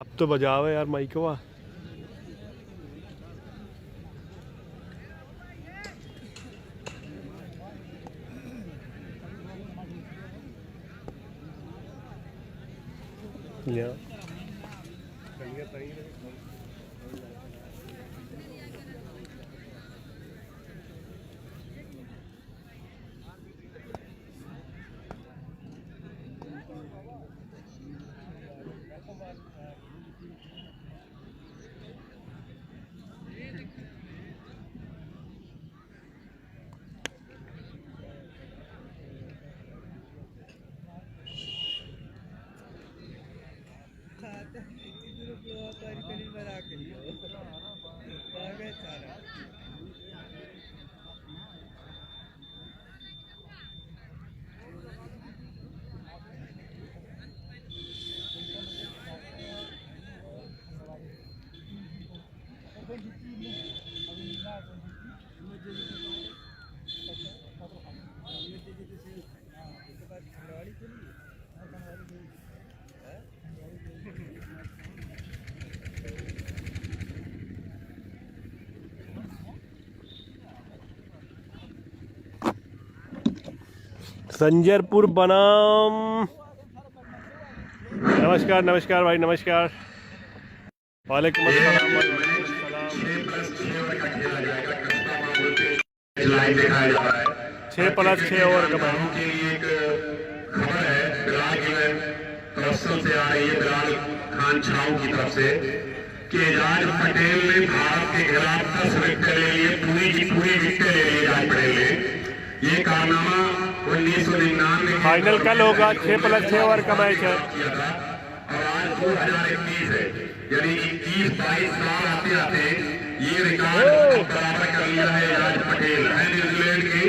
अब तो बजाओ यार माइक हुआ। संजरपुर बनाम। नमस्कार नमस्कार भाई, नमस्कार। वालेकुम अस्सलाम। 6+6 ओवर का मैच। खबर है से आ रही है बिलाल खान छाऊ की तरफ से कि एजाज पटेल ने भारत के खिलाफ 10 विकेट ले लिए, पूरी की पूरी विकेट ले ली एजाज पटेल ने। ये कारनामा 1999 फाइनल कल होगा। 6+6 ओवर का मैच है और आज 2021 है, यानी 21-22 साल आते आते ये रिकॉर्ड बराबर कर लिया है एजाज पटेल। है न्यूजीलैंड के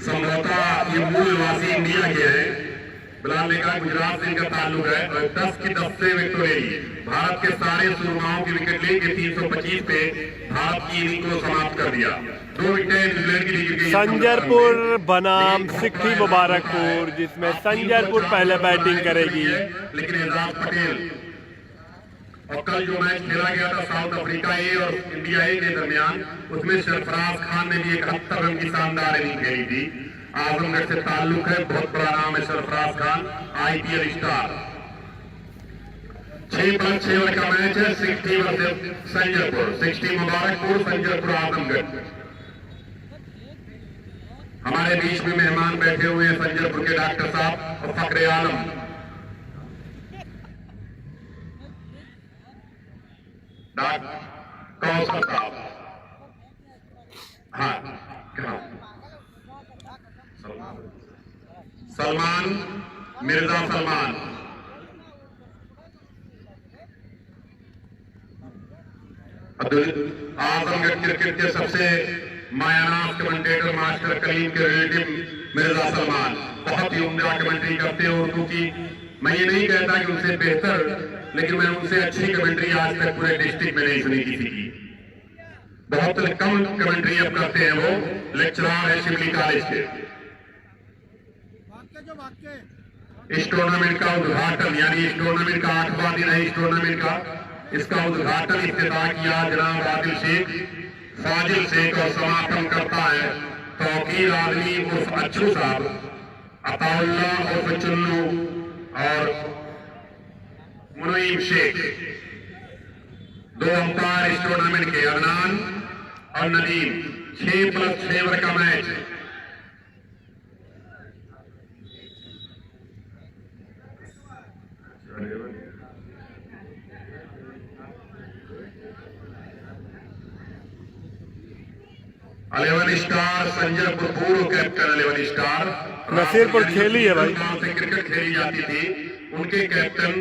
संभवतः ये मूल निवासी इंडिया के है। बिलाल ने कहा गुजरात से इनका ताल्लुक है और 10 की 10 से विकेट ले ली। भारत के सारे सुरमाओं की विकेट लेके 325 पे भारत की इनिंग को समाप्त कर दिया। 2 विकेट न्यूजीलैंड की दी गई। संजरपुर बनाम सिक्की मुबारकपुर, जिसमें संजरपुर पहले बैटिंग करेगी। लेकिन एजाज पटेल और कल जो मैच खेला गया था साउथ अफ्रीका ए और इंडिया ए के दरमियान, उसमें सरफराज खान ने भी 71 रन की शानदार इनिंग खेली थी। आजमगढ़ से ताल्लुक है, बहुत बड़ा नाम है Sarfaraz Khan, IPL star. 6+6 over का मैच है। 60 वर्सेस संजरपुर। 60 मुबारकपुर, संजरपुर आजमगढ़। हमारे बीच में मेहमान बैठे हुए हैं संजरपुर के डॉक्टर साहब और फखरे आलम। कौशल साहब। हाँ, सलमान मिर्जा सलमान। आजमगढ़ क्रिकेट के सबसे मायानाज कमेंटेटर मास्टर कलीम के रिलेटिव मिर्जा सलमान बहुत ही उम्दा कमेंट्री करते हैं उर्दू की। मैं ये नहीं कहता कि उनसे बेहतर, लेकिन मैं उनसे अच्छी कमेंट्री आज तक पूरे डिस्ट्रिक्ट में नहीं सुनी किसी की। बहुत कम कमेंट्री अब करते हैं वो। लेक्चरर है शिवली कॉलेज के। इस टूर्नामेंट का उद्घाटन, यानी इस टूर्नामेंट का 8वां दिन है इस टूर्नामेंट का, इसका उद्घाटन इफ्तिताह किया जनाब आदिल शेख, फाजिल शेख, और समापन करता है तौकीर आदमी उर्फ अच्छू साहब, अताउल्ला उर्फ चुन्नू और मुनीम शेख। 2 अंपायर इस टूर्नामेंट के, अदनान और नदीम। 6+6 ओवर का मैच है। अलेवन स्टार संजयपुर, पूर्व कैप्टन अलेवन स्टार नसीरपुर खेली है भाई। से क्रिकेट खेली जाती थी, उनके कैप्टन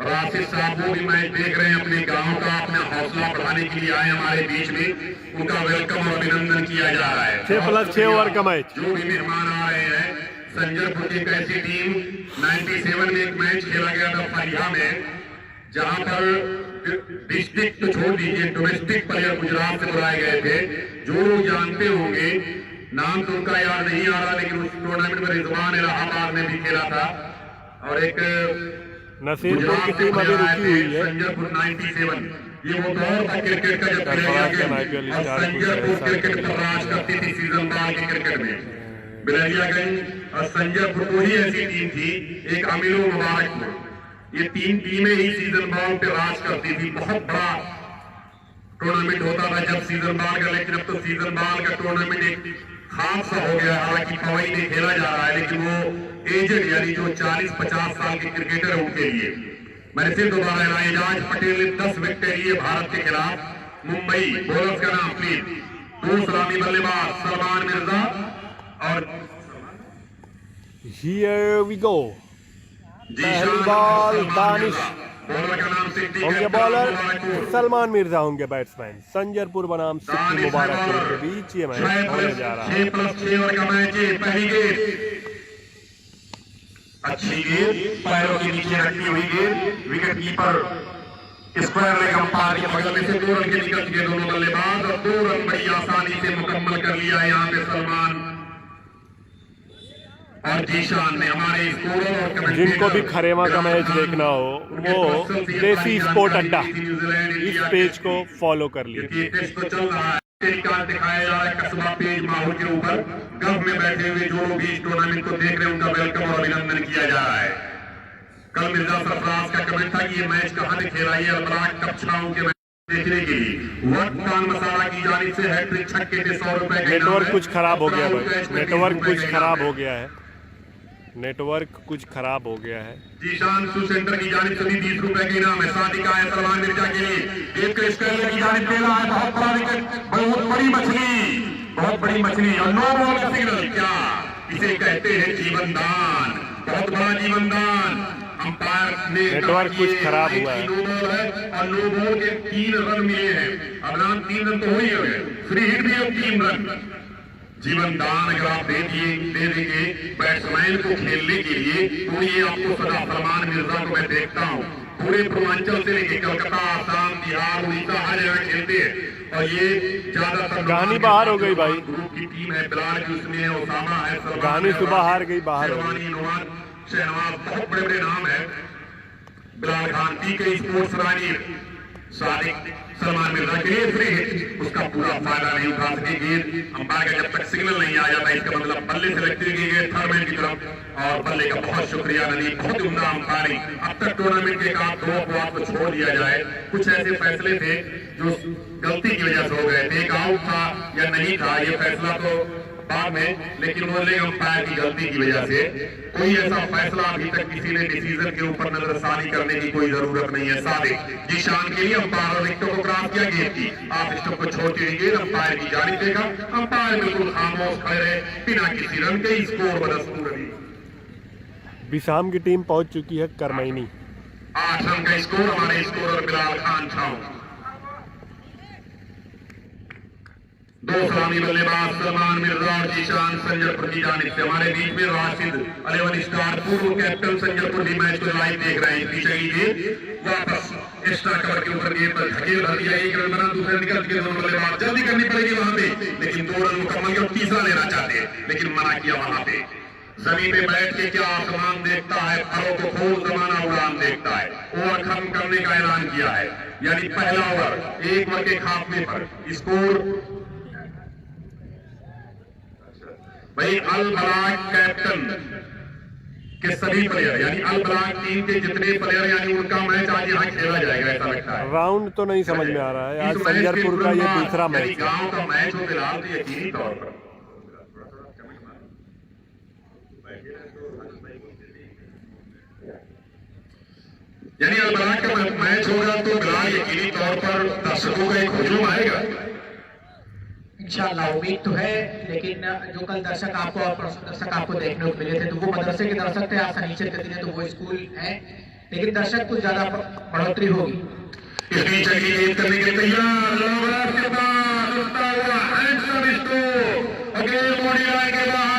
राशिद साहब वो भी मैच देख रहे हैं अपने गांव का। अपना हौसला बढ़ाने के लिए आए हमारे बीच में, उनका वेलकम और अभिनंदन किया जा रहा है। 6+6 ओवर का मैच। जो भी मेहमान आ रहे हैं, संजयपुर की एक ऐसी टीम, 97 में एक मैच खेला गया था फरिया में, जहां पर डिस्ट्रिक्ट तो छोड़ दीजिए, डोमेस्टिक प्लेयर गुजरात से बुलाए गए थे। जो लोग जानते होंगे, नाम तो उनका याद नहीं आ रहा, लेकिन उस टूर्नामेंट में रिजवान इलाहाबाद ने भी खेला था और एक नसीरपुर की टीम अभी रुकी हुई है। संजयपुर 97 ये वो दौर था क्रिकेट का जब IPL स्टार संजयपुर क्रिकेट पर राज करती थी सीजन बार के क्रिकेट में। बिलरियागंज और संजयपुर दो ही ऐसी टीम थी, एक अमीरो मुबारकपुर, ये तीन टीमें ही सीजन बॉल पे राज करती थी। बहुत बड़ा टूर्नामेंट होता था जब सीजन बॉल का, लेकिन अब तो सीजन बॉल का टूर्नामेंट एक खास सा हो गया। हालांकि पवई में खेला जा रहा है, लेकिन वो एजेड यानी जो 40-50 साल के क्रिकेटर है उनके लिए। मैंने फिर दोबारा एजाज पटेल ने 10 विकेट लिए भारत के खिलाफ। मुंबई बॉलर्स का नाम प्लीज, 2 सलामी बल्लेबाज सलमान मिर्जा और हियर वी गो, पहली बॉल दानिश होंगे बॉलर, सलमान मिर्जा होंगे बैट्समैन। संजरपुर बनाम सिक्की मुबारकपुर के बीच ये मैच होने जा रहा है। 6+6 का मैच है। पहली गेंद अच्छी गेंद, पैरों के नीचे रखी हुई गेंद, wicket keeper square leg umpire के बगल में से 2 रन के निकल चुके दोनों बल्लेबाज और 2 रन बड़ी आसानी से मुकम्मल कर लिया है यहाँ पे सलमान और जीशान ने। हमारे स्कोरर जिनको भी खरेमा का मैच देखना हो वो देसी स्पोर्ट अड्डा इस पेज को फॉलो कर लीजिए। टेस्ट तो चल रहा है, दिखाया जा रहा है कस्बा पेज माहौल के ऊपर। गल्फ में बैठे हुए जो लोग इस टूर्नामेंट को देख रहे हैं उनका वेलकम और अभिनंदन किया जा रहा है। कल मिर्जा सरफराज का कमेंट था कि ये मैच कहां से खेला, ये अलबराक कप्छाओं के मैच देखने के लिए वक्त पान मसाला की जानिब से हैट्रिक छक्के के 100 रुपए। नेटवर्क कुछ खराब हो गया भाई, नेटवर्क कुछ खराब हो गया है, नेटवर्क कुछ खराब हो गया है। जीशान शू सेंटर की जानिब से 20 रुपए के इनाम है। सादिका है सलमान मिर्जा के लिए, एक स्क्वायर की जानिब दे रहा है। बहुत बड़ा विकेट, बहुत बड़ी मछली, बहुत बड़ी मछली और नो बॉल का सिग्नल। क्या इसे कहते हैं जीवन दान, बहुत बड़ा जीवन दान। अंपायर ने नेटवर्क कुछ खराब हुआ है। नो बॉल है और नो बॉल के 3 रन मिले हैं। अब नाम 3 रन तो हो ही गए, फ्री हिट भी है 3 रन। जीवन दान अगर आप दे देंगे बैट्समैन को खेलने के लिए तो ये आपको सदा सलमान मिर्जा को मैं देखता हूँ पूरे पूर्वांचल से लेके कलकत्ता, आसाम, बिहार, उड़ीसा हर जगह खेलते हैं और ये ज्यादातर कहानी बाहर हो गई भाई, ग्रुप की टीम है। बिलाल की उसमें है, ओसामा है, कहानी सुबह हार गई, बाहर हो गई। शहनवाज, बहुत बड़े बड़े नाम है। बिलाल खान पीके स्पोर्ट्स रानी सादिक सलमान मिर्जा के लिए फ्री हिट, उसका पूरा फायदा नहीं उठा सके। गेंद अंपायर का जब तक सिग्नल नहीं आ जाता इसका मतलब बल्ले से लगती हुई गेंद थर्ड मैन की तरफ और बल्ले का बहुत शुक्रिया नदी, बहुत उम्दा अंपायरिंग। अब तक टूर्नामेंट के काम 2 अपवाद को छोड़ दिया जाए, कुछ ऐसे फैसले थे जो गलती की वजह से हो गए थे। एक आउट था या नहीं था ये फैसला तो बाद में, लेकिन वो लेग अंपायर की गलती की वजह से कोई ऐसा फैसला अभी तक किसी ने डिसीजन के ऊपर नजरसानी करने की कोई जरूरत नहीं है। सादिक जीशान के लिए अंपायर विकेटों को क्रॉस किया गेंद की, आप स्टंप को छोड़ती हुई गेंद अंपायर की जानिब देगा। अंपायर बिल्कुल खामोश खड़े रहे बिना किसी रन के। स्कोर बदस्तूर अभी बिसाम की टीम पहुंच चुकी है करमैनी। 8 रन का स्कोर। हमारे स्कोरर बिलाल खान छाऊ, 2 सलामी बल्लेबाज सलमान मिर्जा और जीशान संजयपुर की जानिब से। हमारे बीच में राशिद 11 स्टार पूर्व कैप्टन संजयपुर भी मैच को लाइव देख रहे हैं। पीछे की गेंद वापस एक्स्ट्रा कवर के ऊपर गेंद पर धकेल भर दिया, 1 रन बना, दूसरे निकल के दोनों बल्लेबाज जल्दी करनी पड़ेगी वहां पे, लेकिन 2 रन मुकम्मल कर तीसरा लेना चाहते हैं लेकिन मना किया। वहां पे जमीन पे बैठ के क्या आसमान देखता है, फलों को खोल जमाना उड़ान देखता है। ओवर खत्म करने का ऐलान किया है, यानी पहला ओवर 1 ओवर के खात्मे पर। स्कोर भाई अल बलाग कैप्टन के सभी प्लेयर यानी अल बलाग टीम के जितने प्लेयर यानी उनका मैच आज यहाँ खेला जाएगा ऐसा लगता है। राउंड तो नहीं समझ में आ रहा है, आज संजरपुर का ये दूसरा मैच, गांव का मैच हो फिलहाल तो यकीनी तौर पर यानी अल बलाग का मैच होगा तो फिलहाल यकीनी तौर पर दर्शकों का एक हुजूम आएगा इंशाअल्लाह। उम्मीद तो है, लेकिन जो कल दर्शक आपको देखने को मिले थे तो वो मदरसे के दर्शक थे। आज शनिचर के दिन है तो वो स्कूल है, लेकिन दर्शक कुछ ज्यादा बढ़ोतरी होगी। इतनी चली गेंद करने के तैयार, के बाद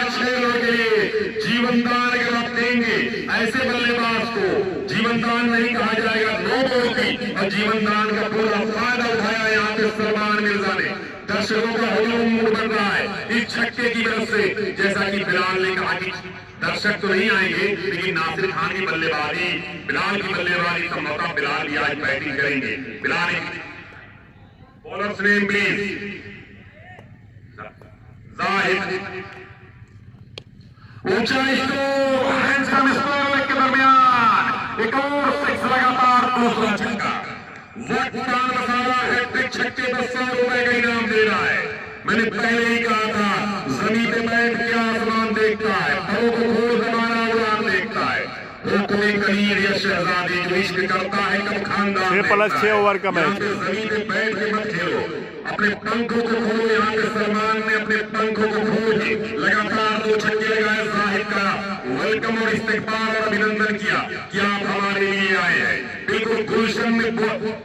6 रन के लिए जीवन दान अगर आप देंगे ऐसे बल्लेबाज को जीवन दान नहीं कहा जाएगा, 9 बॉल के की और जीवन दान का पूरा फायदा उठाया यहाँ पे सलमान मिर्जा ने। दर्शकों का हुजूम मूड बन रहा है इस छक्के की वजह से। जैसा कि बिलाल ने कहा कि दर्शक तो नहीं आएंगे, लेकिन नासिर खान की बल्लेबाजी, बिलाल की बल्लेबाजी संभवतः बिलाल ही आज बैटिंग करेंगे। Bilal bowlers name please. Zahid ऊंचा स्कोर, हैंडसम स्कोर के दरमियान एक और सिक्स लगातार, दूसरा छक्का। वक्त का मसाला हैट्रिक छक्के पर 100 रुपए का इनाम दे रहा है। मैंने पहले ही कहा था जमीन पे बैठ के आसमान देखता है, परों को खोल जमाना उड़ान देखता है। वो कोई कलीर या शहजादी जो इश्क करता है कब खानदान 6+6 ओवर का मैच। जमीन पे बैठ के मत खेलो, अपने पंखों को खोलो। यहाँ पे सलमान ने अपने पंखों को खोल के लगातार 2 छक्के लगाए। जाहिद का वेलकम और इस्तेकबाल और अभिनंदन किया कि आप हमारे लिए आए हैं। बिल्कुल गुलशन में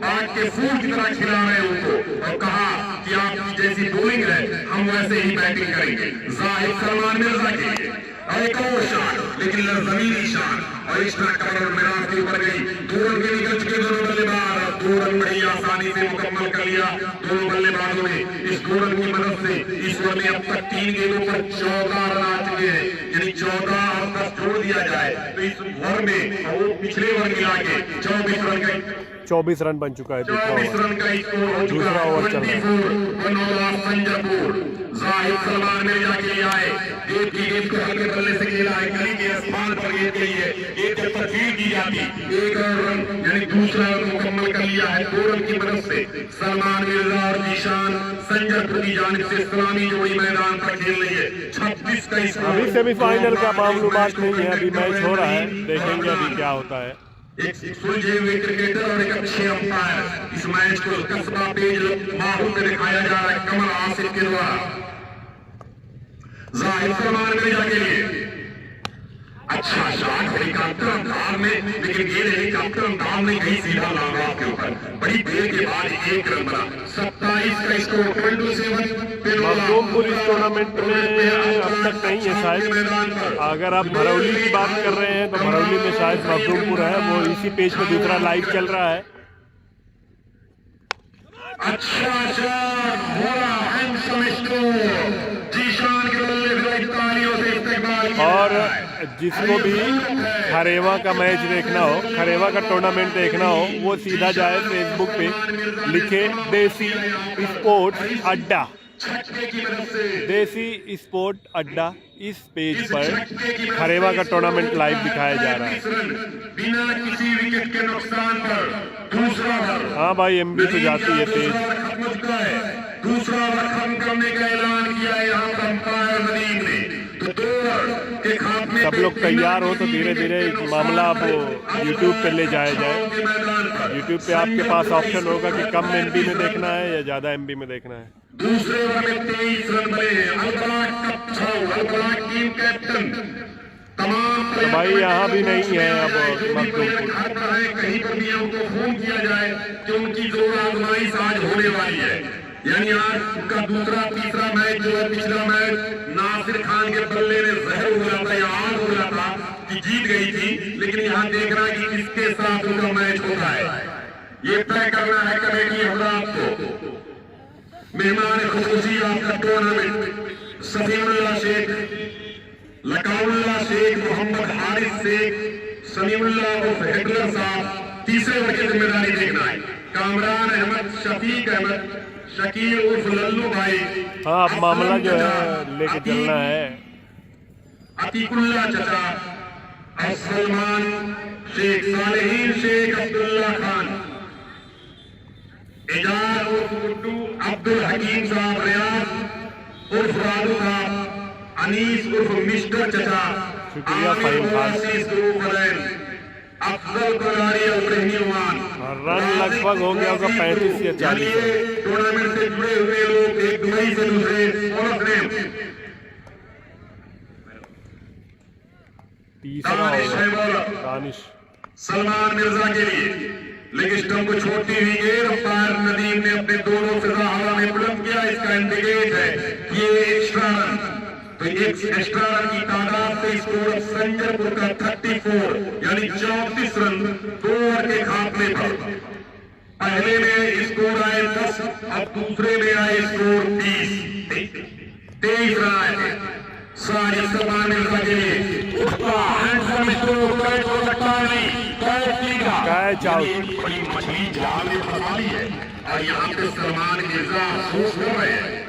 आग के फूल की तरह खिला रहे उनको और कहा कि आपकी जैसी बॉलिंग है हम वैसे ही बैटिंग करेंगे। जाहिद सलमान मिर्जा के लिए एक और शान, लेकिन जमीनी शान, और इस तरह कमर मिराज के ऊपर गई। 2 रन के निकल चुके दोनों बल्लेबाज, 2 रन बड़ी आसानी से मुकम्मल कर लिया दोनों बल्लेबाजों ने। इस 2 रन की मदद से ईश्वर ने अब तक 3 गेंदों पर 14 रन आ चुके हैं, यानी 14 और 10 जोड़ दिया जाए तो इस ओवर में और वो पिछले ओवर मिला के 24 रन बन चुका है। 24 रन का स्कोर हो चुका दूसरा है। ओवर चल रहा है। संजरपुर जाहिद सलमान मिर्जा के लिए आए। गेंद की गेंद को हल्के बल्ले से खेला है, गली के आसमान पर गेंद गई है। गेंद जब तस्वीर की जाती 1 और रन, यानी दूसरा रन मुकम्मल कर लिया है 2 रन की मदद से। सलमान मिर्जा और जीशान संजरपुर की जानिब से इस्लामी जोड़ी मैदान पर खेल रही है। 26 का स्कोर। अभी सेमीफाइनल का मालूमात नहीं है, अभी मैच हो रहा है, देखेंगे अभी क्या होता है। एक सुलझे हुए क्रिकेटर और एक अच्छे अंपायर। इस मैच को कस्बा पेज माहौल में दिखाया जा रहा है कमल आसिफ के द्वारा। जाहिद सलमान मिर्जा के लिए अच्छा शॉट हेलीकॉप्टर अंदाज में, लेकिन ये हेलीकॉप्टर अंदाज में कहीं सीधा लांगा के ऊपर। बड़ी देर के बाद 1 रन बना। 27 का स्कोर। 27 मखदूमपुर इस टूर्नामेंट में अब तक नहीं है शायद। अगर आप भरौली की बात कर रहे हैं तो भरौली में शायद मखदूमपुर है, वो इसी पेज पे दूसरा लाइव चल रहा है। अच्छा शॉट बोला, हैंडसम स्कोर। जीशान के बल्ले से तालियों से इस्तेमाल। और जिसको भी खरेवा का मैच देखना हो, खरेवा का टूर्नामेंट देखना हो, वो सीधा जाए फेसबुक पे, लिखे देसी स्पोर्ट्स अड्डा, देसी स्पोर्ट अड्डा। इस पेज पर खरेवा का टूर्नामेंट लाइव दिखाया जा रहा है। बिना किसी विकेट के नुकसान पर दूसरा ओवर। हाँ भाई, एमबी तो जाती है तेज। दूसरा ओवर खत्म करने का ऐलान किया है यहाँ पर अंपायर नदीम ने। तो 2 ओवर के खात्मे सब लोग तैयार हो तो धीरे धीरे मामला अब यूट्यूब पे ले जाया जाए। यूट्यूब पे आपके पास ऑप्शन होगा कि कम एमबी में देखना है या ज्यादा एमबी में देखना है। दूसरे ओवर में 23 रन बने। अलबलाक कप 6, अलबलाक टीम कैप्टन तमाम। तो भाई यहाँ भी नहीं है अब मखदूमपुर। कहीं पर भी उनको फोन किया जाए कि उनकी जोर आजमाइश आज होने वाली है, यानी आज उनका दूसरा तीसरा मैच जो है, पिछला मैच नासिर खान के बल्ले ने जहर उगला था या आग उगला था कि जीत गई थी, लेकिन यहाँ देखना कि किसके साथ उनका मैच होता है ये तय करना है कमेटी हजरात को। मेहमान खुसूसी आपका टूर्नामेंट सफीउल्लाह शेख, लकाउल्लाह शेख, मोहम्मद हारिस शेख, समीउल्लाह उर्फ हेडलर साहब। तीसरे ओवर की जिम्मेदारी देखना है कामरान अहमद, शफीक अहमद, शकील उर्फ लल्लू भाई। हाँ, अब मामला जो है लेके चलना है। अतीकुल्ला चचा और सलमान शेख, सालेहीन शेख, अब्दुल्ला खान, एजाज उर्फ गुड्डू, अब्दुल हकीम साहब, रियाज उर्फ राजू साहब, अनीस उर्फ मिस्टर चचा, अफजल कुरारी अब्राहिमान। रन लगभग हो गया होगा 35 या 40। टूर्नामेंट से जुड़े हुए लोग एक दुबई से दूसरे। तीसरा दानिश सलमान मिर्जा के लिए लेग स्टंप को छोड़ती हुई गेंद, अंपायर नदीम ने अपने दोनों फिजा हवा में बुलंद किया। इसका इंडिकेट है ये एक्स्ट्रा रन। तो एक एक्स्ट्रा रन की तादाद से स्कोर संजरपुर का 34 यानी 34 रन 2 ओवर के खात्मे पर। पहले में स्कोर आए 10 और दूसरे में आए स्कोर 23 रन आए थे। साजिद सलमान मिर्जा के लिए उसका हैंडसम स्ट्रोक कैच हो सकता है, नहीं कैच आउट। बड़ी मछली जाल में फंसा ली है और यहाँ पे सलमान मिर्जा अफसोस कर रहे हैं,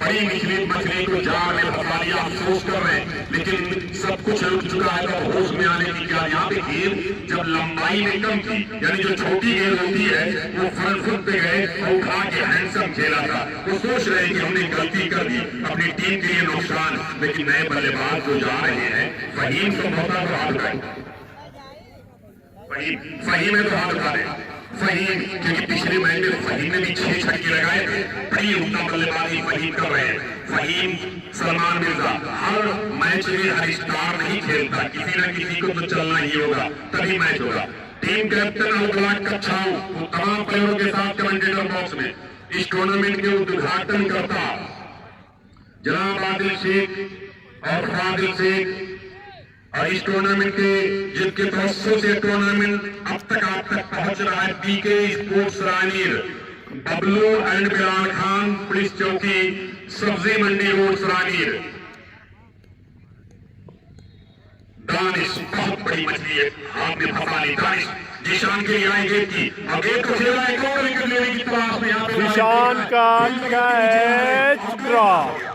बड़ी मछली को जाल में फंसा लिया, अफसोस कर रहे हैं, लेकिन सब कुछ रुक चुका है। तो होश में आने की क्या, यहाँ पे गेंद जब लंबाई में कम थी, यानी जो छोटी गेंद होती है वो फ्रंट फुट पे गए और उठा के हैंडसम खेला था। वो सोच रहे हैं कि हमने गलती कर दी, अपनी टीम के लिए नुकसान, लेकिन नए बल्लेबाज जो जा रहे हैं, फहीम संभवतः तो हाथ उठाए, फहीम है तो हाथ उठा रहे फहीम, क्योंकि पिछले मैच में फहीम ने भी 6 छक्के लगाए थे। बड़ी उल्टा बल्लेबाजी फहीम कर रहे हैं। फहीम सलमान मिर्जा हर मैच में हर स्टार नहीं खेलता, किसी न किसी को तो चलना ही होगा, तभी मैच होगा। टीम कैप्टन अलगलाट कच्छाऊ वो तमाम प्लेयरों के साथ कमेंटेटर बॉक्स में इस टूर्नामेंट के उद्घाटन करता जनाब आदिल शेख और फादिल शेख, और इस टूर्नामेंट के जिनके प्रयासों से टूर्नामेंट अब तक आप तक पहुंच रहा है, पीके स्पोर्ट्स रानीर, बबलू एंड बिलाल खान पुलिस चौकी, सब्जी मंडी रोड रानीर। दानिश बहुत बड़ी मछली है, हाथ में फंसा ली दानिश, जीशान के लिए आई गेंद की, और गेंद को खेला एक और विकेट लेने की तलाश में यहाँ पे जीशान का कैच ड्रॉप,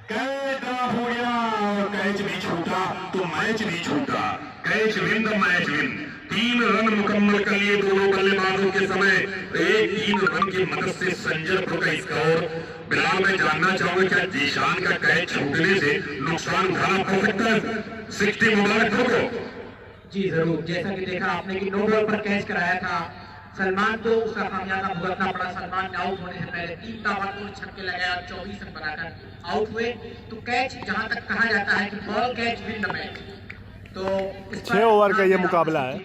हो गया और कैच भी छूटा तो मैच भी छूटा। Catch win the match win. 3 run मुकम्मल कर लिए दोनों बल्लेबाजों के समय, एक 3 रन की मदद से संजयपुर का स्कोर। बिलाल, मैं जानना चाहूंगा क्या जीशान का कैच छूटने से नुकसान उठाना पड़ सकता है 60 मुबारक को? जी जरूर, जैसा कि देखा आपने कि नो बॉल पर कैच कराया था सलमान, तो उसका खामियाजा भुगतना पड़ा। सलमान ने आउट होने से पहले 3 ताबड़तोड़ छक्के लगाया, 24 रन बनाकर आउट हुए। तो कैच, जहां तक कहा जाता है कि ball catch win the match, तो 6 ओवर का ये मुकाबला है।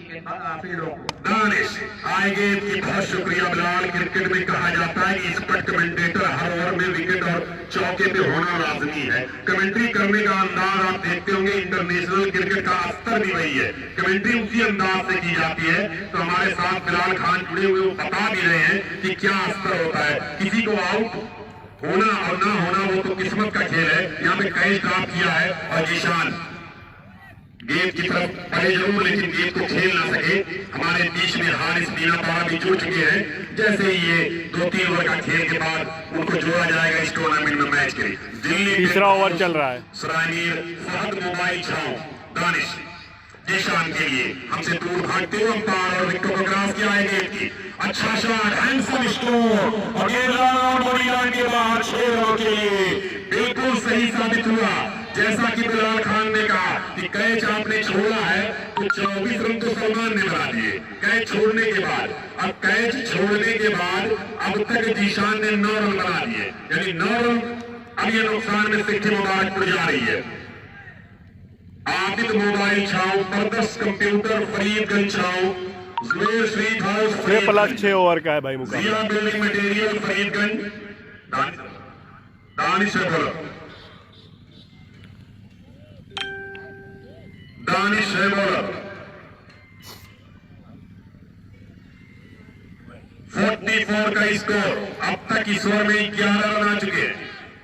दानिश आए गेंद की बहुत शुक्रिया बिलाल। क्रिकेट में कहा जाता है कि एक्सपर्ट कमेंटेटर हर ओवर में विकेट और चौके पे होना लाजमी है। कमेंट्री करने का अंदाज आप देखते होंगे, इंटरनेशनल क्रिकेट का स्तर भी वही है, कमेंट्री उसी अंदाज से की जाती है। तो हमारे साथ बिलाल खान जुड़े हुए वो बता भी रहे हैं कि क्या स्तर होता है, किसी को आउट होना और ना होना वो तो किस्मत का खेल है। यहाँ पे कैच ड्रॉप किया है और जीशान गेंद की तरफ पड़े जरूर, लेकिन गेंद को खेल ना सके। हमारे बीच में हारिस मीना पारा भी जुड़ चुके हैं। जैसे ही ये 2-3 ओवर का खेल के बाद उनको जोड़ा जाएगा इस टूर्नामेंट में मैच के लिए। दिल्ली तीसरा ओवर चल रहा है। सरानीर फहद मोबाइल छाओ दानिश जीशान के लिए हमसे दूर भागते हुए अंपायर और विकेट को क्रॉस किया है गेंद की। अच्छा शॉट, हैंडसम स्कोर और गेंद लाइन के बाद 6 रनों के लिए बिल्कुल सही साबित हुआ। जैसा कि बिलाल खान ने कहा कि कैच आपने छोड़ा है तो 24 रन तो सलमान ने बना दिए कैच छोड़ने के बाद। अब कैच छोड़ने के बाद अब तक जीशान ने 9 रन बना दिए, यानी 9 रन। अब ये नुकसान में 60 मुबारकपुर जा रही है। आदित्य मोबाइल छाओ, बरदस कंप्यूटर फरीदगंज छाओ, जुबेर स्वीट हाउस 6+6 ओवर का है भाई मुकाबला। जिया बिल्डिंग मटेरियल फरीदगंज। दानिश है बॉलर, दानिश है बॉलर। 44 का स्कोर, अब तक इस ओवर में 11 रन आ चुके हैं।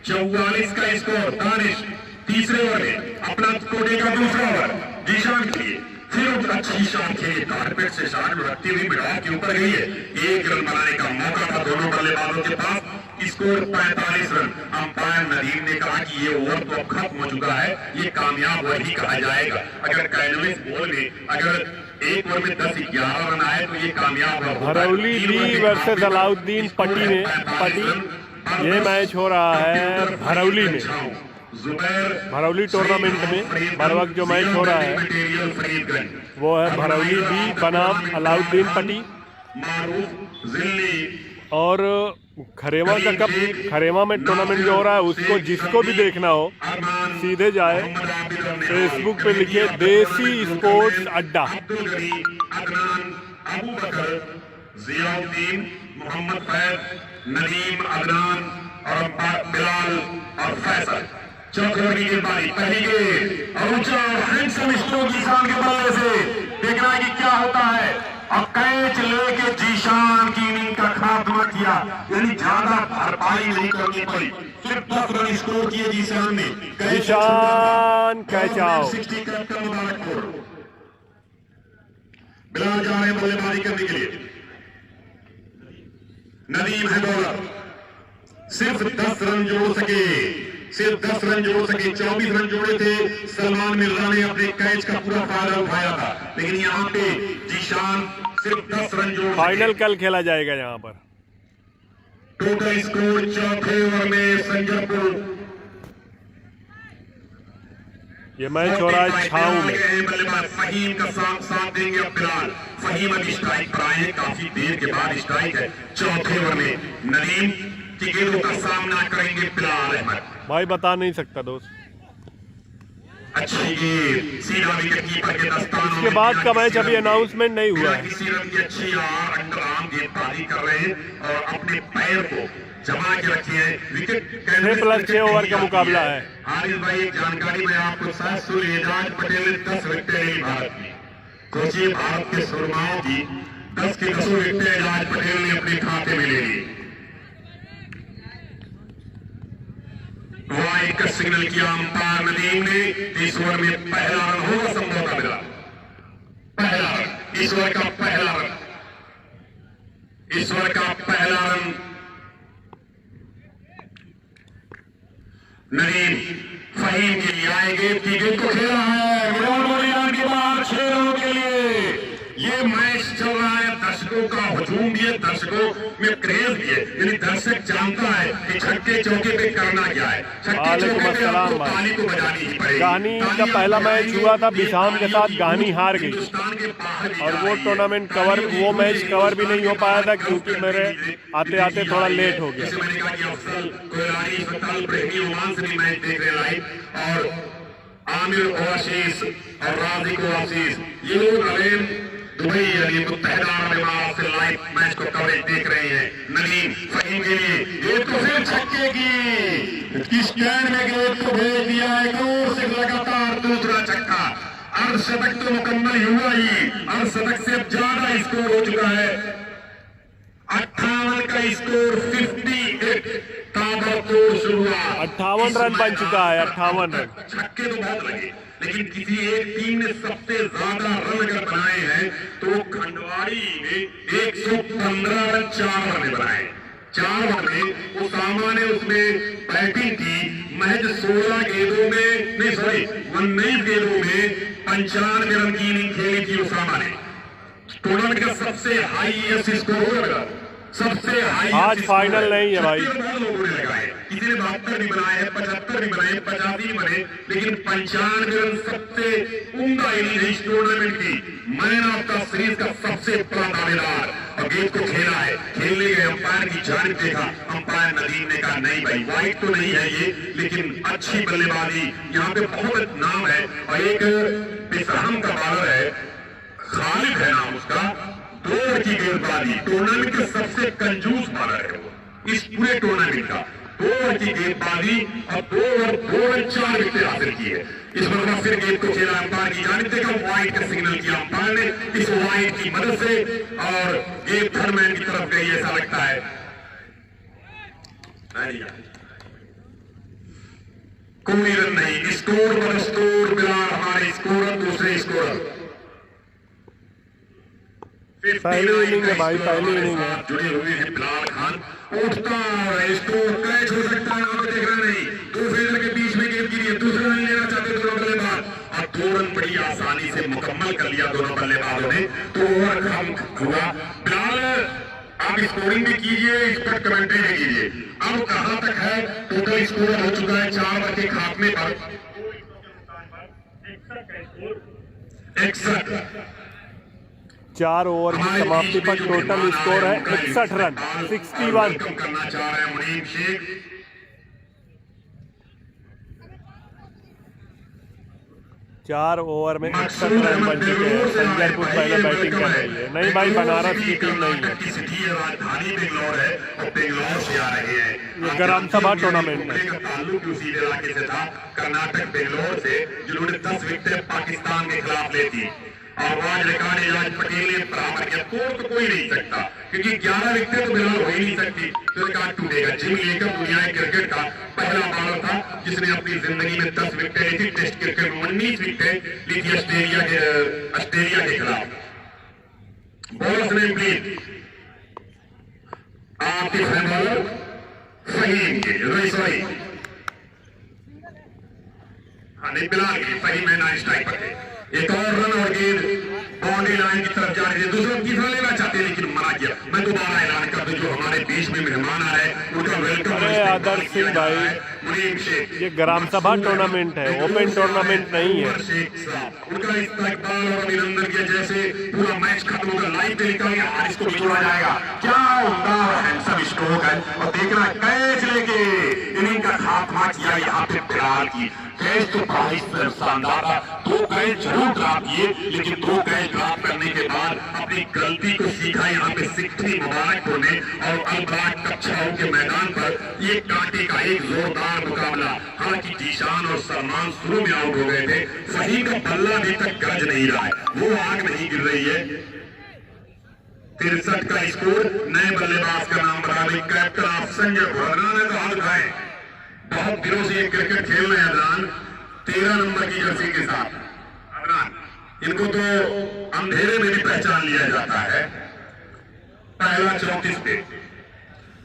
44 का स्कोर दानिश तीसरे ओवर में अपना कोटे का दूसरा ओवर जीशान के लिए। फिर अच्छी शॉट खेली, कारपेट से शॉट रखती हुई बिड़ा के ऊपर गई है। 1 रन बनाने का मौका था दोनों बल्लेबाजों के पास। Score 45 run. अंपायर नदीम ने कहा कि ये ओवर तो अब खत्म हो चुका है, ये कामयाब ओवर ही कहा जाएगा। अगर कैनवेस बॉल में अगर एक ओवर में 10-11 रन आए तो ये कामयाब ओवर होगा। भरौली ली वर्सेस अलाउद्दीन पट्टी में ये मैच हो रहा है भरौली में, भरौली टूर्नामेंट में। हर वक्त जो मैच हो रहा है वो है भरौली बी बनाम अलाउद्दीन पट्टी। और खरेमा का कप, खरेमा में टूर्नामेंट जो हो रहा है उसको जिसको भी देखना हो सीधे जाए, फेसबुक पे लिखे देसी स्पोर्ट्स अड्डा। जियाउद्दीन, मोहम्मद फैज, नदीम, अदनान और बिलाल और फैसल। चौथे ओवर की गेंदबाजी, पहली गेंद और ऊंचा हैंडसम स्ट्रोक जीशान के बल्ले से। देखना है कि क्या होता है। और कैच लेके जीशान की इनिंग किया, यानी ज्यादा भरपाई नहीं करनी पड़ी। सिर्फ 10 रन स्कोर किए जीशान ने। Zeeshan catch out. 60 captain Mubarakpur. Bilal जा रहे हैं बल्लेबाजी करने के लिए। नदीम है बॉलर, सिर्फ 10 रन जोड़ सके, सिर्फ 10 रन जोड़ सके। 24 रन जोड़े थे, सलमान मिर्जा ने अपने कैच का पूरा फायदा उठाया था, लेकिन यहाँ पे जीशान सिर्फ 10 रन जोड़ सके। फाइनल कल खेला जाएगा यहाँ पर। टोटल स्कोर चौथे ओवर में संजरपुर। ये मैच हो रहा है छाऊ में। बल्लेबाज फहीम का साथ देंगे अब फिलहाल। फहीम अभी स्ट्राइक पर आए हैं, काफी देर के बाद स्ट्राइक है। चौथे ओवर में नदीम की गेंदों का सामना करेंगे बिलाल अहमद। भाई बता नहीं सकता दोस्त। अच्छी गेंद, सीधा विकेट कीपर के दस्तानों। इसके बाद का मैच अभी अनाउंसमेंट नहीं हुआ है। किसी रन की अच्छी और अंडर आर्म गेंदबाजी कर रहे हैं और अपने पैर को जमा के रखे हैं। विकेट 6+6 ओवर का मुकाबला है। हारिस भाई, एक जानकारी मैं आपको साथ सुन। एजाज पटेल ने 10 विकेटें ली भारत की। सोचिए, भारत के सुरमाओं की 10 की 10 विकेटें एजाज पटेल ने अपने खाते में ले ली। वाइड का सिग्नल किया अंपायर नदीम ने। इस ओवर में पहला रन होगा संभवतः मिला। पहला रन, इस ओवर का पहला रन, इस ओवर का पहला रन नदीम फहीम के लिए आएंगे। गेंद को खेला है के बाद 6 रनों के लिए। ये मैच चल रहा है, दर्शकों का हुजूम भी है, दर्शकों में क्रेज भी है। यानी दर्शक जानता है कि छक्के चौके पे करना क्या है। छक्के चौके पे आपको ताली को बजानी ही पड़ेगी। गानी का पहला मैच हुआ था बिसाम के साथ, गानी हार गई हिंदुस्तान के बाहर और वो टूर्नामेंट कवर, वो मैच कवर भी नहीं हो पाया था क्योंकि मेरे आते आते थोड़ा लेट हो गया। जैसे मैंने कहा कि अफसल कोयलानी फतल प्रेमी ओमान से भी मैच देख रहे लाइव, और आमिर ओआसीस और राजिक ओआसीस, ये लोग अलेम दुबई यानी मुत्तहिदा अरब इमारात से लाइव मैच को कवरेज देख रहे हैं। नदीम फहीम के लिए ये तो फिर छक्के की स्टैंड में गेंद को भेज दिया है। से लगातार दूसरा छक्का। अर्धशतक तो मुकम्मल हुआ ही, अर्धशतक से अब ज्यादा स्कोर हो चुका है। 58 का स्कोर, 58 ताबड़तोड़ शुरुआत। 58 रन बन चुका है, 58 रन। छक्के तो बहुत लगे, लेकिन किसी एक टीम ने सबसे ज्यादा रन अगर बनाए हैं तो खंडवाड़ी ने 115 रन 4 ओवर में बनाए। 4 ओवर में उसामा ने उसमें बैटिंग की। महज 16 गेंदों में, नहीं सॉरी 19 गेंदों में 95 रन की इनिंग खेली थी उसामा ने। टूर्नामेंट का सबसे हाईएस्ट स्कोर होगा, सबसे हाई। आज फाइनल नहीं है भाई। लोगों ने लगाए, किसी ने 72 भी बनाए हैं, 75 भी बनाए, 85 बने, लेकिन 95 रन सबसे उम्दा इनिंग इस टूर्नामेंट की। मैन ऑफ द सीरीज का सबसे बड़ा दावेदार। और गेंद को खेला है, खेलने गए अंपायर की जानिब देखा, अंपायर नदीम ने कहा नहीं भाई वाइड तो नहीं है ये, लेकिन अच्छी बल्लेबाजी, यहाँ पे बहुत नाम है। और एक बेसहम का बॉलर है, खालिद है नाम उसका, 2 ओवर की गेंदबाजी। टूर्नामेंट के सबसे कंजूस बॉलर है वो इस पूरे टूर्नामेंट का। 2 ओवर की गेंदबाजी और 2 ओवर 2 रन 4 विकेट हासिल की है। इस बार फिर गेंद को खेला अंपायर की जानिब देखा, वाइड का सिग्नल किया अंपायर ने इस वाइड की मदद से, और गेंद थर्डमैन की तरफ गई ऐसा लगता है। कोई रन नहीं, स्कोर पर स्कोर मिला हमारे स्कोरर, दूसरे स्कोरर। पहली इनिंग है भाई, पहली इनिंग है। जुड़े हुए हैं बिलाल खान। उठता है, स्कोर कैच हो सकता है, आप देख रहे नहीं। 2 फील्डर के बीच में गेंद गिरी है, दूसरा नहीं लेना चाहते दोनों बल्लेबाज, और 2 रन बड़ी आसानी से मुकम्मल कर लिया दोनों बल्लेबाजों ने। तो ओवर खत्म हुआ। बिलाल आप स्कोरिंग भी कीजिए, इस पर कमेंट्री भी कीजिए। अब कहां तक है टोटल स्कोर हो चुका है 4 ओवर के खात्मे पर 61। 4 ओवर की समाप्ति पर टोटल स्कोर है 61 रन, 61। करना चाह रहे हैं मुनीम शेख। 4 ओवर में 61 रन बन चुके हैं। संजरपुर पहले बैटिंग कर रही है। नहीं भाई, बनारस की टीम नहीं है, राजधानी बेंगलोर है और बेंगलोर से आ रहे हैं। ये ग्राम सभा टूर्नामेंट में। ताल्लुक उसी इलाके से था, कर्नाटक बेंगलोर से, जिन्होंने 10 विकेटें पाकिस्तान के खिलाफ ली थी। और आज रिकॉर्ड एजाज पटेल ने बराबर किया, तोड़ तो कोई नहीं सकता। क्योंकि 11 विकेट तो बिल्कुल हो ही नहीं सकती, तो रिकॉर्ड टूटेगा। जिम लेकर दुनिया क्रिकेट का पहला बॉलर था जिसने अपनी जिंदगी में 10 विकेट ली थी। टेस्ट क्रिकेट में 19 विकेट ली थी ऑस्ट्रेलिया के खिलाफ। Bowlers name please. आतिफ है बॉलर, फहीम के सॉरी नहीं बिलाल के फहीम है, 9 स्ट्राइक पर थे। एक और रन और गेंद बाउंड्री लाइन की तरफ जा रही थी। दूसरा तीसरा लेना चाहते लेकिन मना किया। मैं दोबारा ऐलान कर दूं, जो हमारे बीच में मेहमान आ रहे हैं उनका वेलकम। आदर्श सिंह भाई, ये ग्राम सभा टूर्नामेंट है, ओपन टूर्नामेंट नहीं है। उनका इस्तकबाल और अभिनंदन किया। जैसे पूरा मैच खत्म होगा, लाइव टेलीकास्ट हारिस को जोड़ा जाएगा। क्या उम्दा और हैंडसम स्ट्रोक है, और देखना कैच लेके इनिंग का खात्मा किया यहाँ पे बिलाल की। कैच तो बड़ा शानदार था, 2 कैच जरूर ड्रॉप किए, लेकिन 2 कैच ड्रॉप करने के बाद अपनी गलती को सीखा यहाँ पे सिक्की मुबारकपुर ने। और अलबाग कक्षाओं के मैदान पर ये कांटे का एक जोरदार मुकाबला। हालांकि जीशान और सलमान शुरू में आउट हो गए थे। फहीम का बल्ला अभी तक गरज नहीं रहा है, वो आग नहीं गिर रही है। 63 का स्कोर। नए बल्लेबाज का नाम बता दें, कैप्टन ऑफ संजय भुरना ने तो हाथ उठाए। बहुत दिनों से ये क्रिकेट खेल रहे हैं अदनान, 13 नंबर की जर्सी के साथ। अदनान, इनको तो अंधेरे में भी पहचान लिया जाता है। पहला 34 पे,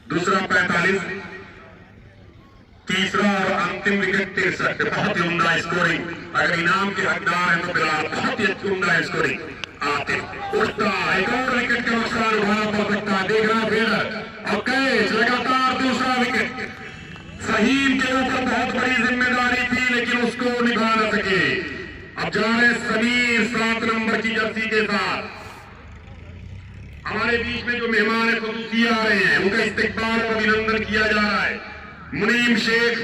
दूसरा 45, तीसरा और अंतिम विकेट 63 पे। बहुत ही उम्दा स्कोरिंग। अगर इनाम के हकदार हैं तो बिलाल, बहुत ही उम्दा स्कोरिंग। आतिफ उठता, एक और विकेट का नुकसान उठाना पड़ सकता है। देखना फिर और कैच, लगातार दूसरा विकेट। फहीम के ऊपर बहुत बड़ी जिम्मेदारी थी, लेकिन उसको निभा न सके। अब जा रहे समीर 7 नंबर की जर्सी के साथ। हमारे बीच में जो मेहमान है खुसूसी आ रहे हैं, उनका इस्तकबाल और अभिनंदन किया जा रहा है। मुनीम शेख,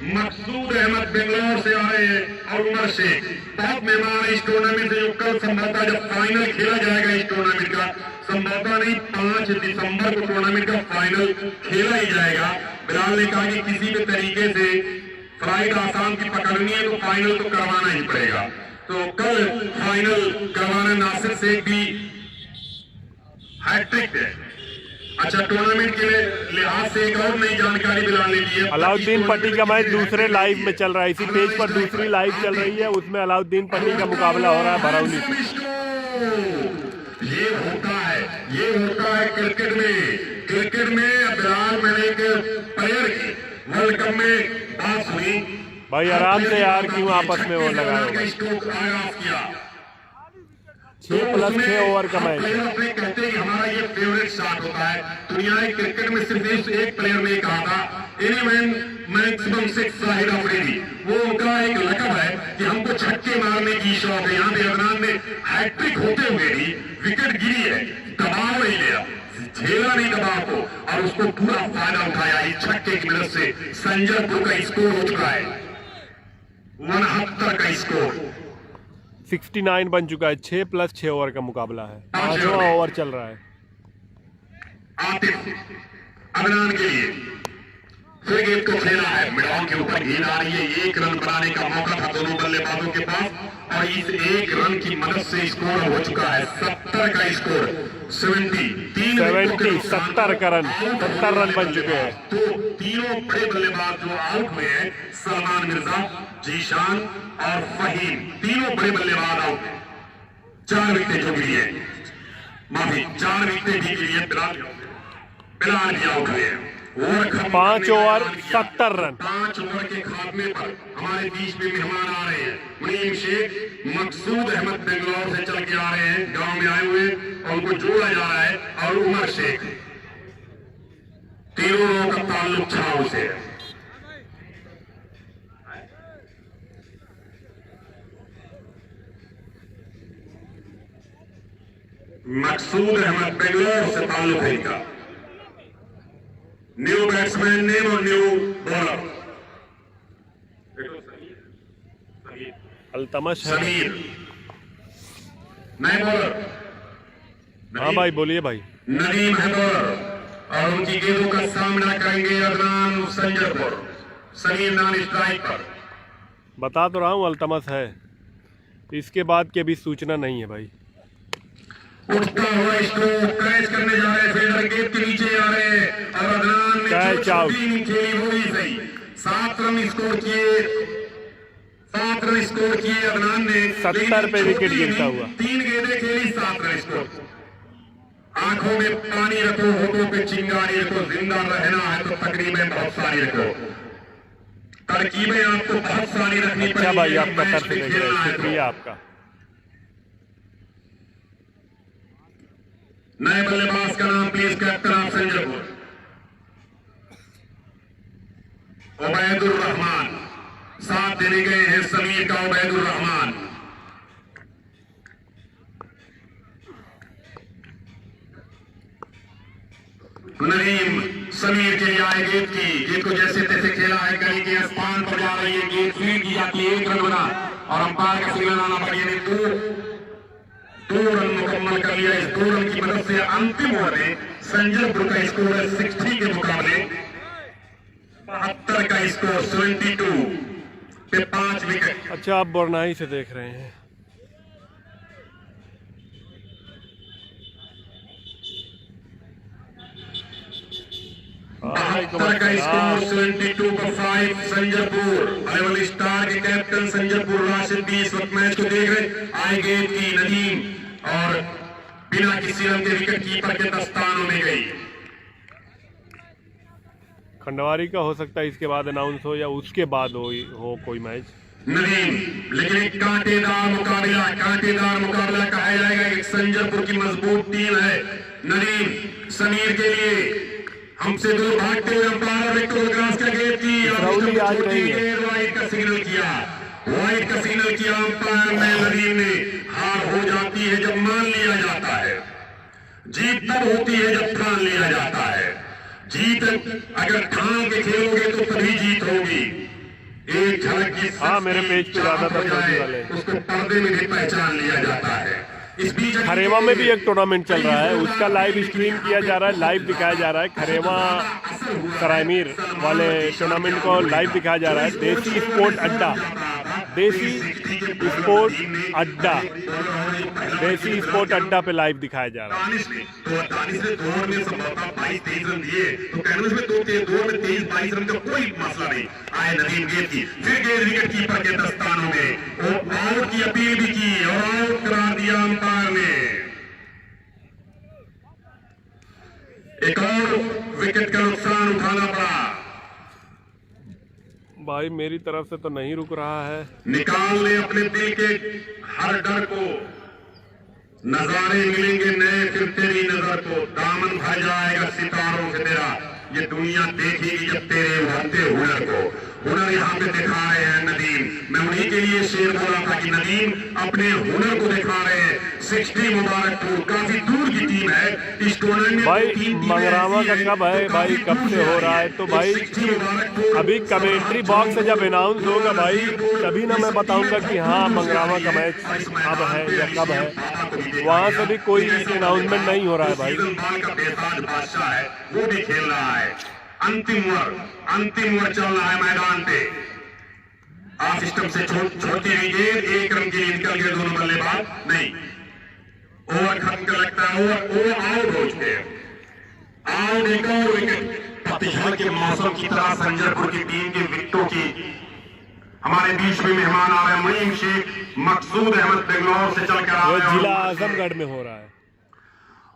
मकसूद अहमद बेंगलोर से आ रहे हैं, और उमर शेख। बहुत मेहमान है इस टूर्नामेंट से, जो कल संभवतः जब फाइनल खेला जाएगा इस टूर्नामेंट का, संभवतः नहीं 5 दिसंबर को टूर्नामेंट का फाइनल खेला ही जाएगा। बिलाल ने कहा कि किसी भी तरीके से फ्लाइट आसाम की पकड़नी है तो फाइनल तो करवाना ही पड़ेगा। तो कल फाइनल करवाना नासिर शेख भी हैट्रिक है। अच्छा, टूर्नामेंट के लिहाज से एक और नई जानकारी बिलाल ने दी है। अलाउद्दीन पट्टी का मैच दूसरे लाइव में चल रहा है, इसी पेज पर दूसरी लाइव चल रही है, उसमें अलाउद्दीन पट्टी का मुकाबला हो रहा है बरौली से। ये होता है क्रिकेट में। क्रिकेट में बिलाल, मैंने एक प्लेयर की वर्ल्ड कप में बात हुई भाई, आराम से यार, क्यों आपस में वो लगाए। 6+6 ओवर का मैच। कहते हैं कि हमारा ये फेवरेट शॉट होता है। दुनिया के क्रिकेट में सिर्फ एक प्लेयर ने कहा था, मैक्सिमम 6 साहिर अफरीदी। वो उनका एक लकब है कि हमको छक्के मारने की शौक है। यहाँ पे अदनान ने हैट्रिक होते हुए भी विकेट गिरी है, दबाव नहीं लिया, झेला नहीं दबाव को, और उसको पूरा फायदा उठाया। इस छक्के की मदद से संजयपुर का स्कोर हो चुका है 69 का स्कोर, 69 बन चुका है। 6+6 ओवर का मुकाबला है, 5वां ओवर चल रहा है। आतिफ अदनान के लिए फिर गेंद को खेला है, मिडॉन के ऊपर गेंद आ रही है। 1 रन बनाने का मौका था दोनों बल्लेबाजों के पास, और इस 1 रन की मदद से स्कोर हो चुका है 70 का स्कोर। 70 का रन, 70 रन बन चुके हैं। तो तीनों बड़े बल्लेबाज जो आउट हुए हैं, सलमान मिर्जा, जीशान और फहीम, तीनों बड़े बल्लेबाज आउट हैं। 4 विकेट जो गिरी है, माफी 4 विकेट भी गिरी है। बिलाल भी आउट हुए हैं। 5 ओवर 70 रन। 5 ओवर के खात्मे पर हमारे बीच में मेहमान आ रहे हैं। मुनीम शेख, मकसूद अहमद बेंगलोर से चल के आ रहे हैं, गांव में आए हुए, और उनको जोड़ा जा रहा है। और उमर शेख, तीनों लोगों का ताल्लुक छाव से है। मकसूद अहमद बेंगलोर से ताल्लुक है इनका। न्यू बैट्समैन नेम और न्यू बॉलर अल्तमश है। समीर नए बॉलर। हाँ भाई, बोलिए भाई। नदीम है बॉलर, और उनकी गेंदों का सामना करेंगे अदनान संजयपुर। समीर नान स्ट्राइक पर। बता तो रहा हूँ, अल्तमश है, इसके बाद के भी सूचना नहीं है भाई। उठता हुआ स्ट्रोक कैच करने जा रहे, फील्डर गेट के नीचे आ रहे हैं और अदनान ने कैच आउट। खेली वो भी सही। 7 रन स्कोर किए, 7 रन स्कोर किए अदनान ने। 70 पे विकेट गिरता हुआ। 3 गेंदें खेली, 7 रन स्कोर। आंखों में पानी रखो, होठों पे चिंगारी रखो, जिंदा रहना है तो तकरीबें बहुत सारी रखो, तरकीबें आपको बहुत सारी रखनी पड़ेगी। अच्छा भाई, आपका तरफ देख रहे हैं, शुक्रिया आपका। नए बल्लेबाज का नाम please captain of Sanjaypur Ubaidur Rahman, साथ देने गए हैं समीर का उबैदुर रहमान। नदीम समीर के लिए आए गेंद की, गेंद को जैसे तैसे खेला है, गली के स्थान पर जा रही है, गेंद फील्ड की जाती है, 1 रन बना और अंपायर का सिग्नल आना पड़ा। ने 2 रन मुकम्मल कर लिया। इस 2 रन की मदद से अंतिम ओवर में संजयपुर का स्कोर है 60 के मुकाबले 72 का स्कोर, 72 पे 5 विकेट। अच्छा, आप बोरनाई से देख रहे हैं। बहत्तर का स्कोर, 72 पर 5 संजयपुर। लेवल स्टार के कैप्टन संजयपुर राशिद भी इस वक्त मैच को देख रहे। आए गेंद की नदीम और बिना किसी रन के विकेट कीपर के दस्तानों में गई। खंडवारी का हो सकता है इसके बाद अनाउंस हो या उसके बाद हो कोई मैच। नदीम, लेकिन एक कांटेदार मुकाबला कहा जाएगा। एक संजयपुर की मजबूत टीम है। नदीम समीर के लिए हमसे दूर भागते हुए अंपायर विकेट क्रॉस कर गेंद की, वाइड का सिग्नल किया, वाइड का सिग्नल किया अंपायर ने। नदीम ने हार हो जाती है जब मान लिया जाता है, जीत तब होती है जब ठान लिया जाता है। जीत अगर ठान के खेलोगे तो तभी जीत होगी। एक झलक की मेरे पेज पे ज्यादातर वाले उसको पर्दे में भी पहचान लिया जाता है। इस बीच खरेवा में भी एक टूर्नामेंट चल रहा है, उसका लाइव स्ट्रीम किया जा रहा है, लाइव दिखाया जा रहा है। खरेवा सरायमीर वाले टूर्नामेंट को लाइव दिखाया जा रहा है। देसी स्पोर्ट अड्डा, देसी स्पोर्ट अड्डा पे लाइव दिखाया जा रहा है। दानिश ने 2 ओवर में संभवतः 22-23 रन दिए, तो कैनवस में 2 ओवर में 23-22 रन का कोई मसला नहीं। आए नदीम गेंद की, फिर गेंद विकेट कीपर के दस्तानों में, वो आउट की अपील भी की और आउट करा दिया अंपायर ने। एक और विकेट का नुकसान उठाना पड़ा। भाई मेरी तरफ से तो नहीं रुक रहा है। निकाल ले अपने दिल के हर डर को, नजारे मिलेंगे नए फिर तेरी नजर को, दामन भर जाएगा सितारों से तेरा, ये दुनिया देखेगी जब तेरे उभरते हुनर को। हुनर यहाँ पे दिखा रहे हैं नदीम। मैं उन्हीं के लिए शेर बोला था कि नदीम अपने हुनर को दिखा रहे हैं। 60 मुबारकपुर काफी दूर की टीम है इस टूर्नामेंट। भाई मंगरावा का कब है भाई, कब से हो रहा है? तो भाई अभी कमेंट्री बॉक्स से जब अनाउंस होगा भाई तभी ना मैं बताऊंगा कि हाँ मंगरावा का मैच अब है या कब है। वहां से भी कोई अनाउंसमेंट नहीं हो रहा है भाई। का बेताज बादशाह है, वो भी खेल रहा है। अंतिम ओवर चल रहा है मैदान पे। आप सिस्टम से छोड़ती हुई गेंद, 1 रन के लिए निकल गए दोनों बल्लेबाज। नहीं, ओवर खत्म कर लगता है, ओवर आउट हो चुके हैं। आउट, एक और विकेट। पतझड़ के मौसम की तरह संजयपुर की टीम के विकेटों की हमारे बीच में मेहमान आ रहे हैं। मईम शेख, मकसूद अहमद बेंगलोर से चलकर आ रहे हैं। जिला आजमगढ़ में हो रहा है।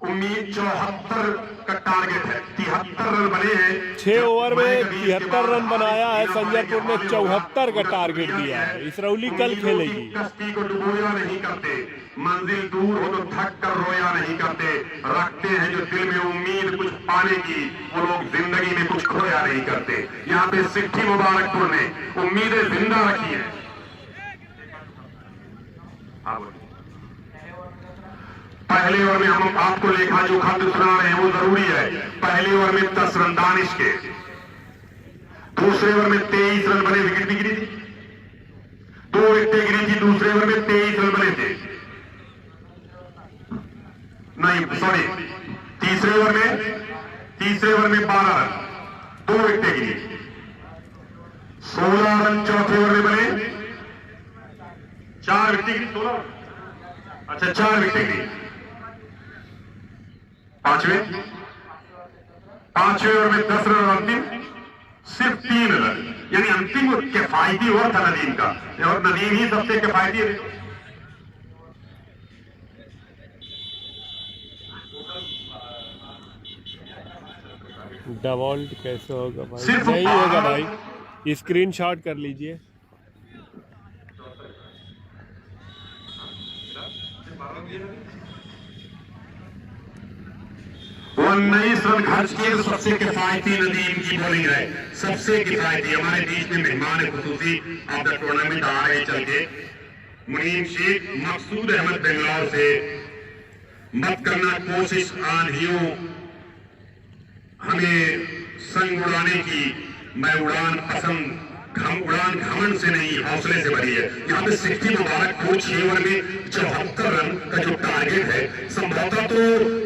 उम्मीद 74 का टारगेट है, 73 रन बने हैं। 6 ओवर में 73 रन बनाया है। संजयपुर ने 74 का टारगेट दिया है। इसरौली कल खेलेगी। कश्ती को डुबोया नहीं करते, मंजिल दूर हो तो थक कर रोया नहीं करते। रखते हैं जो दिल में उम्मीद कुछ पाने की, वो लोग जिंदगी में कुछ खोया नहीं करते। यहाँ पे 60 मुबारकपुर ने उम्मीदें जिंदा रखी है। पहले ओवर में हम आपको लेखा जो खत सुना रहे हैं वो जरूरी है। पहले ओवर में 10 रन दानिश के, दूसरे ओवर में 23 रन बने, विकेट भी गिरी थी, 2 विकेटें गिरी थी। दूसरे ओवर में 23 रन बने थे, नहीं सॉरी, तीसरे ओवर में 12 रन, 2 विकेटें गिरी, 16 रन चौथे ओवर में बने, 4 विकेटें गिरी, 16, अच्छा 4 विकेटें गिरी। पांचवें ओवर में 10 रन अंतिम, सिर्फ 3 रन, यानी अंतिम किफायती ओवर था नदीम का, और नदीम ही सबसे किफायती है। डवॉल्ट कैसे होगा भाई? नहीं होगा भाई, स्क्रीनशॉट कर लीजिए। वो 19 रन खर्च किए तो सबसे किफायती नदीम की बॉलिंग है, सबसे किफायती। हमारे बीच में मेहमान खुसूसी ऑफ द टूर्नामेंट आ रहे चल के मुनीम शेख, मकसूद अहमद बेंगलोर से। मत करना कोशिश आंधियों हमें संग उड़ाने की, मैं उड़ान पसंद उड़ान घमंड से नहीं हौसले से भरी है। यहाँ पे 60 मुबारक को 6 ओवर में 74 रन का जो टारगेट है, संभवतः तो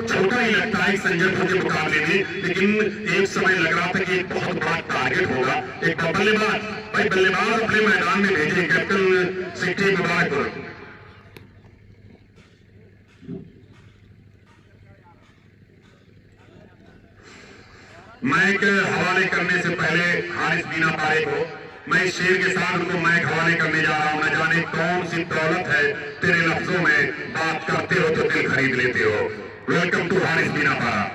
छोटा ही लगता है संजयपुर के मुकाबले में, लेकिन एक समय लग रहा था कि एक बहुत बड़ा टारगेट होगा। एक बल्लेबाज भाई, बल्लेबाज अपने मैदान में भेजे कैप्टन 60 मुबारक को। मैक हवाले करने से पहले हारिस बीना पारे को, मैं इस शेर के साथ उनको मैक हवाले करने जा रहा हूं। न जाने कौन सी दौलत है तेरे लफ्जों में, बात करते हो तो दिल खरीद लेते हो। वेलकम टू हारिस बीना पारा।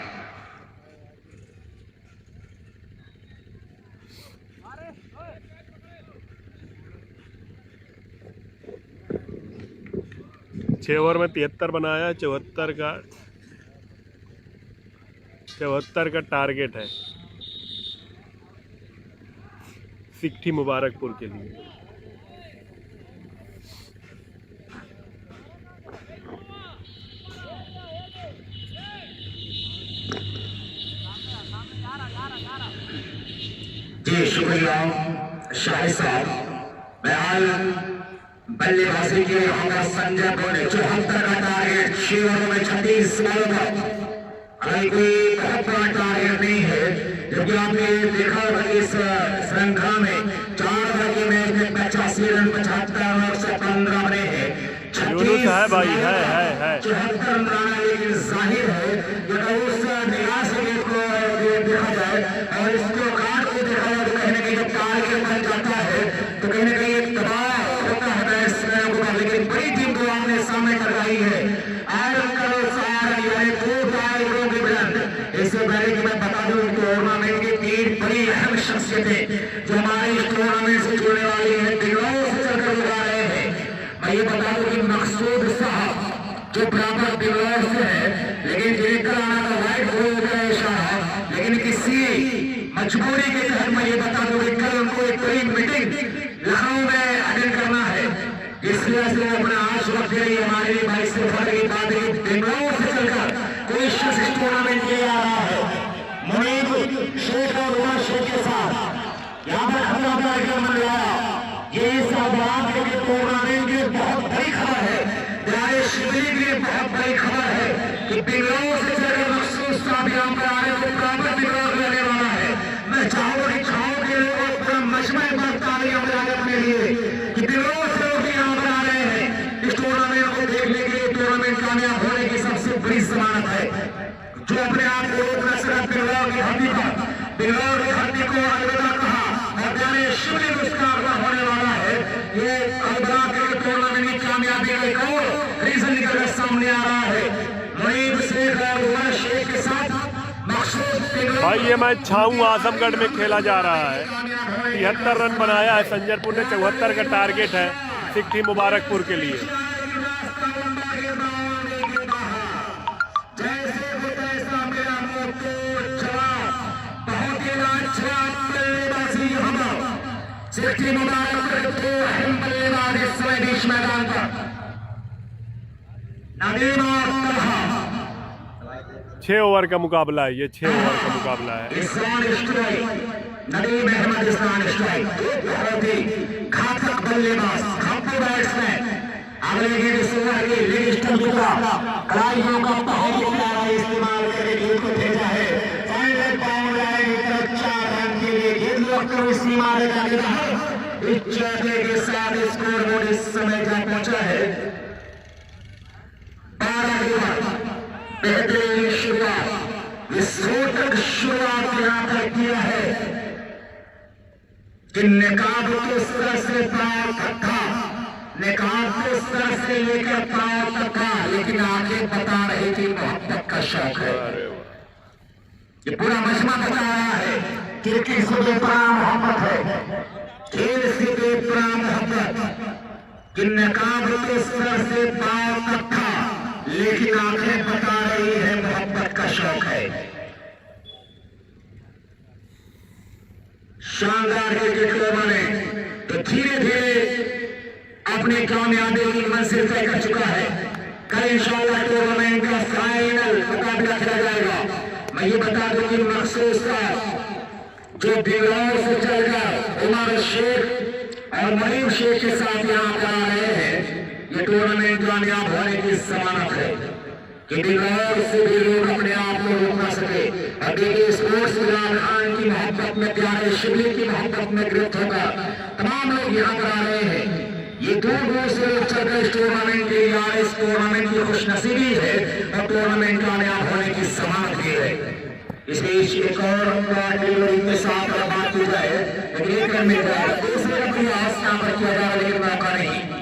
छह ओवर में 73 बनाया, 74 का टारगेट है सिक्ठी मुबारकपुर के लिए। जी शुक्रिया शाहिद साहब। बहरहाल बल्लेबाजी के हमारा संजयपुर ने 74 का टारगेट 6 ओवर में 36 बॉलों पर, हालांकि कोई बहुत बड़ा टारगेट नहीं है, क्योंकि आपने देखा इस श्रृंखला में 4 ओवर के मैच में 85 रन 75 और 115 बने हैं। 36 है भाई, है 74 रन बनाना, लेकिन जाहिर है अगर उस निगाह से इसको देखा जाए और इसको कार्ड को देखा जाए तो कहीं ना कहीं जब टारगेट बन जाता है तो कहीं ना कहीं एक दबाव होता है बैट्समैन को। लेकिन बड़ी टीम को आपने सामने लगाई है, इससे पहले कि मैं बता दूं टूर्नामेंट की 3 बड़ी अहम शख्सियतें जो हमारे इस टूर्नामेंट से जुड़ने वाली हैं, बेंगलोर से चलकर लगा रहे हैं। मैं ये बता दूं कि मकसूद साहब जो बराबर बेंगलोर से है, लेकिन जिनका आना का वाइट हो गया इशारा, लेकिन किसी मजबूरी के तहत मैं ये बता दूं कि कल उनको एक बड़ी मीटिंग लखनऊ में अटेंड करना है, इसलिए से अपना आज वक्त दे रही है। हमारे लिए 22 फरवरी की बात है, बेंगलोर से चलकर कोई शख्स इस टूर्नामेंट के आ रहा है। मुनीब शेख और उमर शेख के साथ यहाँ पर हमला कार्यक्रम बनाया। ये इस आबाद के टूर्नामेंट की बहुत बड़ी खबर है, हमारे शिवली के लिए बहुत बड़ी खबर है कि बेंगलोर से चलकर मखसूस साहब यहाँ पर आने को बराबर बेंगलोर रहने वाला है। मैं चाहूंगा कि छाओ के लोगों पूरा मजमा पर तालियां बजाने अपने लिए कि बेंगलोर से लोग यहाँ पर आ रहे हैं इस टूर्नामेंट को देखने के लिए। टूर्नामेंट कामयाब होने की सबसे बड़ी जमानत है। जो अपने आप को रोकना सिर्फ बेंगलोर की धरती पर, बेंगलोर की धरती को अलविदा कहा और जाने शिवलिंग उसका अगला होने वाला है। ये अलविदा के टूर्नामेंट की कामयाबी का एक और रीजन निकलकर सामने आ रहा है। मुनीब शेख और उमर शेख के साथ भाई ये मैच छाऊ आजमगढ़ में खेला जा रहा है। 73 रन बनाया है संजयपुर ने, 74 का टारगेट है सिक्ठी मुबारकपुर के लिए। सिक्ठी मुबारकपुर बल्लेबाज इस समय बीच मैदान पर नदीम और तलहा। 6 ओवर का मुकाबला है, ये 6 ओवर का मुकाबला है। नदीम अहमद इस्लाम स्ट्राइक, बहुत ही घातक बल्लेबाज, घातक बैट्समैन। अगले गेंद से आगे लेग स्टंप का कलाइयों का बहुत प्यारा इस्तेमाल करके गेंद को भेजा है। फाइनल बाउंड लाइन तक 4 रन के लिए गेंद लगकर इस सीमा रेखा के बाहर इस चौके के साथ स्कोर बोर्ड इस समय जा पहुंचा है 12 ओवर। बेहतरीन शुरुआत तक शुरुआत यहां पर किया है कि निकाब किस तरह से पांव तक था, निकाब किस तरह से लेकर पांव तक था, लेकिन आगे बता रही थी मोहब्बत का शौक है। ये पूरा मजमा बता रहा है क्रिकेट से बेपरा मोहब्बत है, खेल से बेपरा मोहब्बत, कि नकाब किस तरह से पांव तक था, लेकिन आंखें बता रही है मोहब्बत का शौक है। शानदार क्रिकेट टूर्नामेंट तो धीरे धीरे अपने कामयाबी की मंजिल तय कर चुका है। कल इंशाअल्लाह टूर्नामेंट का फाइनल मुकाबला खेला जाएगा। मैं ये बता दूं कि मखसूस था जो दिल्ली से चलकर उमर शेख और मरीम शेख के साथ यहाँ पर आ रहे हैं, ये टूर्नामेंट कामयाब होने की जमानत है कि दिल्ली से भी लोग अपने आप को रोक ना सके। और देखिए स्पोर्ट्स इमरान खान की मोहब्बत में, प्यारे शिबली की मोहब्बत में गिरफ्त होगा तमाम लोग यहाँ पर आ रहे हैं। ये दूर दूर से लोग चलकर इस टूर्नामेंट के लिए, इस टूर्नामेंट की खुशनसीबी है और टूर्नामेंट कामयाब होने की जमानत भी है। इस बीच एक और के साथ बात की जाए, लेकिन दूसरे प्रयास यहाँ पर किया जाए, लेकिन मौका नहीं।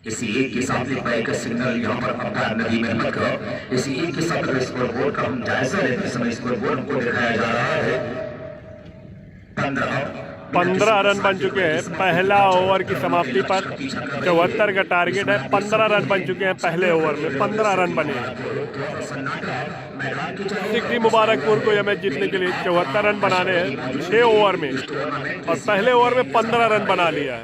इसी एक के साथ लिखा एक सिग्नल यहाँ पर अब्बार नदी में मत करो। इसी एक के साथ स्कोर बोर्ड का हम जायजा लेते समय स्कोर बोर्ड को दिखाया जा रहा है। 15 रन बन चुके हैं पहला ओवर की समाप्ति पर। 74 का टारगेट है। 15 रन बन चुके हैं पहले ओवर में, 15 रन बने हैं। सिक्की मुबारकपुर को यह मैच जीतने के लिए 74 रन बनाने हैं 6 ओवर में, और पहले ओवर में 15 रन बना लिया है।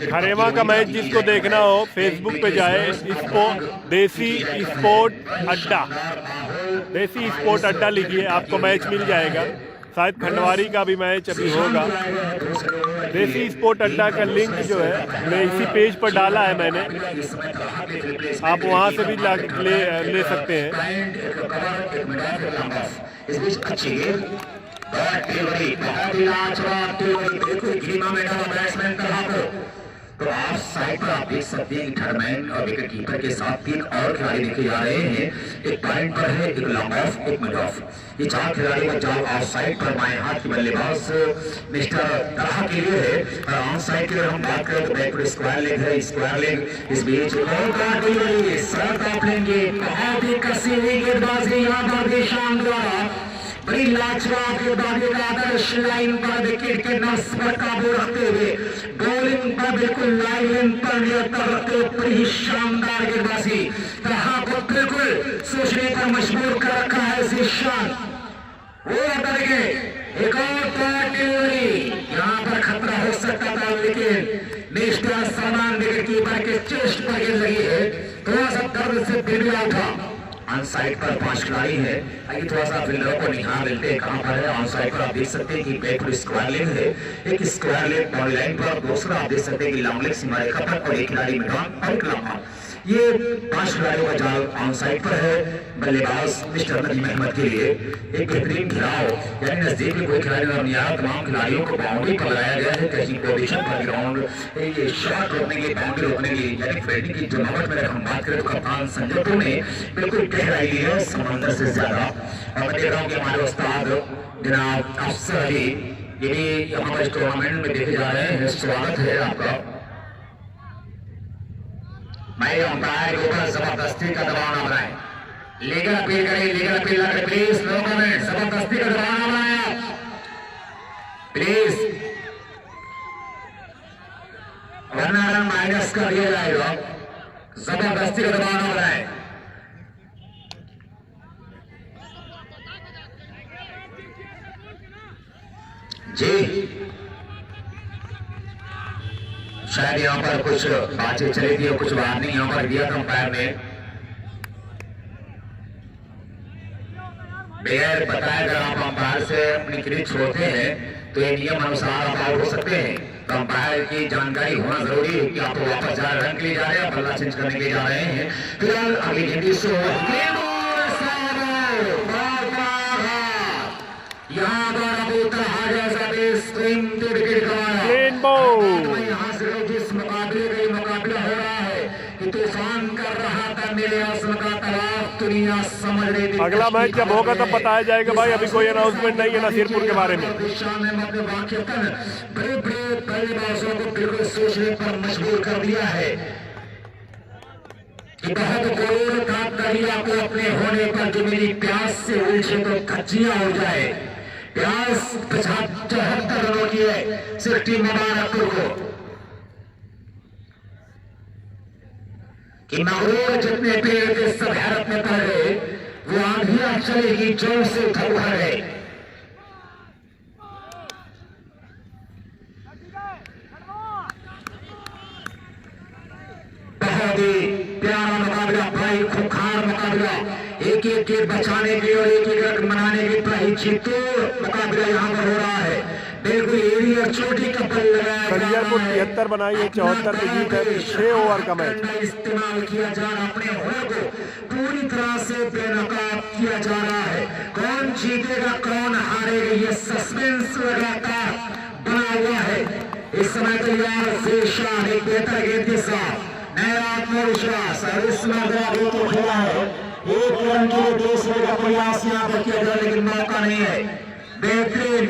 खरेमा का मैच जिसको देखना हो फेसबुक पे जाए, इसको देसी स्पोर्ट अड्डा, देसी स्पोर्ट अड्डा लिखिए, आपको मैच मिल जाएगा। शायद खंडवारी का भी मैच अभी होगा। देसी स्पोर्ट अड्डा का लिंक जो है मैं इसी पेज पर डाला है मैंने, आप वहां से भी ले सकते हैं। तो आप साइड पर आप देख सकते हैं थर्मैन और विकेट कीपर के साथ 3 और खिलाड़ी देखे जा रहे हैं। एक पॉइंट पर है, एक लॉन्ग ऑफ, एक मिड ऑफ। ये 4 खिलाड़ी का जॉब ऑफ साइड पर बाएं हाथ की बल्लेबाज मिस्टर तलहा के लिए है, और ऑन साइड की हम बात करें तो बैकवर्ड स्क्वायर लेग है, स्क्वायर लेग। इस बीच शॉट आप लेंगे, बहुत ही कसी हुई गेंदबाजी यहाँ पर देशान द्वारा, बड़ी लाजवाब गेंदबाजी का आदर्श लाइन पर विकेट के नस पर काबू रखते हुए, बॉलिंग पर बिल्कुल लाइन पर नियंत्रण रखते हुए बड़ी शानदार गेंदबाजी तलहा को बिल्कुल सोचने पर मजबूर कर रखा है जीशान। वो उतर गए, एक और यहाँ पर खतरा हो सकता था, लेकिन मिस्टर सलमान विकेट कीपर के चेस्ट पर गेंद लगी है, थोड़ा सा दर्द से बिगड़ा उठा। ऑन साइड पर 5 खिलाड़ी है। आइए थोड़ा सा फील्डरों को निहार लेते हैं कहां पर है। ऑन साइड पर आप देख सकते हैं कि बैकवर्ड स्क्वायर लेग है, एक स्क्वायर लेग बॉडी लाइन पर, दूसरा आप देख सकते हैं कि लॉन्ग लेग सीमा रेखा पर, और एक खिलाड़ी मिड ऑन और एक लॉन्ग ऑन। ये 5 खिलाड़ियों का जाल ऑन साइड पर है। बल्लेबाज मिस्टर नदीम अहमद के लिए एक बेहतरीन खिलाओ, यानी नजदीक में कोई खिलाड़ी और निहार तमाम खिलाड़ियों को बाउंड्री पर लगाया गया है। कैसी पोजीशन पर ग्राउंड ये शॉट रोकने के, बाउंड्री रोकने के, यानी फील्डिंग की जमावट में अगर हम बात करें तो कप्तान संजय टू ने बिल्कुल गहराई ली है समंदर से ज्यादा। और मैं देख रहा हूँ कि हमारे उस्ताद जनाब अफसर अली ये भी हमारे टूर्नामेंट में देखे जा रहे हैं। स्वागत है आपका। मैं अंपायर के ऊपर जबरदस्ती का दबाव ना बनाए, लीगल अपील करें, लीगल अपील ना करें प्लीज। नो कमेंट, जबरदस्ती का दबाव ना बनाए प्लीज, वरना रन माइनस कर दिया जाएगा। जबरदस्ती का दबाव ना बनाए। जी शायद यहाँ पर कुछ बातचीत चली थी और कुछ वार्निंग यहाँ पर दिया था अंपायर ने, बगैर बताए अगर आप अंपायर से अपनी क्रीज छोड़ते हैं तो ये नियम अनुसार आप आउट हो सकते हैं। तो अंपायर की जानकारी होना जरूरी है कि आप वापस जा रन के लिए जा रहे हैं, बल्ला चेंज करने के लिए जा रहे हैं। फिलहाल अगली गेंद से यहाँ पर अबू तलहा जैसा विकेट गंवाया। जिस मुकाबले का मुकाबला हो रहा है कि तूफान कर अगला मैच जब होगा तब बताया जाएगा भाई, अभी कोई अनाउंसमेंट नहीं है नसीरपुर के बारे में। बड़े बड़े बल्लेबाजों को बिल्कुल सोचने पर मजबूर कर दिया है कि बहुत करोड़ का दरिया को अपने होने पर जो मेरी प्यास से उलझे तो कच्चियां हो जाए। प्यास 74 रनों की है सिर्फ टीम मुबारकपुर को कि मगरूर जितने पेड़ के सब हैरत में पड़ गए, वो आंधियां चलेगी जोर से उठा गए। बहुत ही प्यारा मुकाबला, भाई खुखार मुकाबला, एक एक के बचाने के और एक एक मनाने के प्राही चित्तौड़ मुकाबला यहाँ पर हो रहा है। बिल्कुल एड़ी और चोटी का बल लगाया संजयपुर 73 बनाई है, 74 पे जीत है। 6 ओवर का मैच इस्तेमाल किया जा रहा, अपने हुनर को पूरी तरह से बेनकाब किया जा रहा है। कौन जीतेगा कौन हारेगा ये सस्पेंस लगातार बना हुआ है। इस समय तैयार शेरशाह एक बेहतर गेंद के साथ नया आत्मविश्वास और इस मैदान तो खेला है। एक रन के दूसरे का प्रयास यहाँ पर किया जाए लेकिन मौका नहीं है। बेहतरीन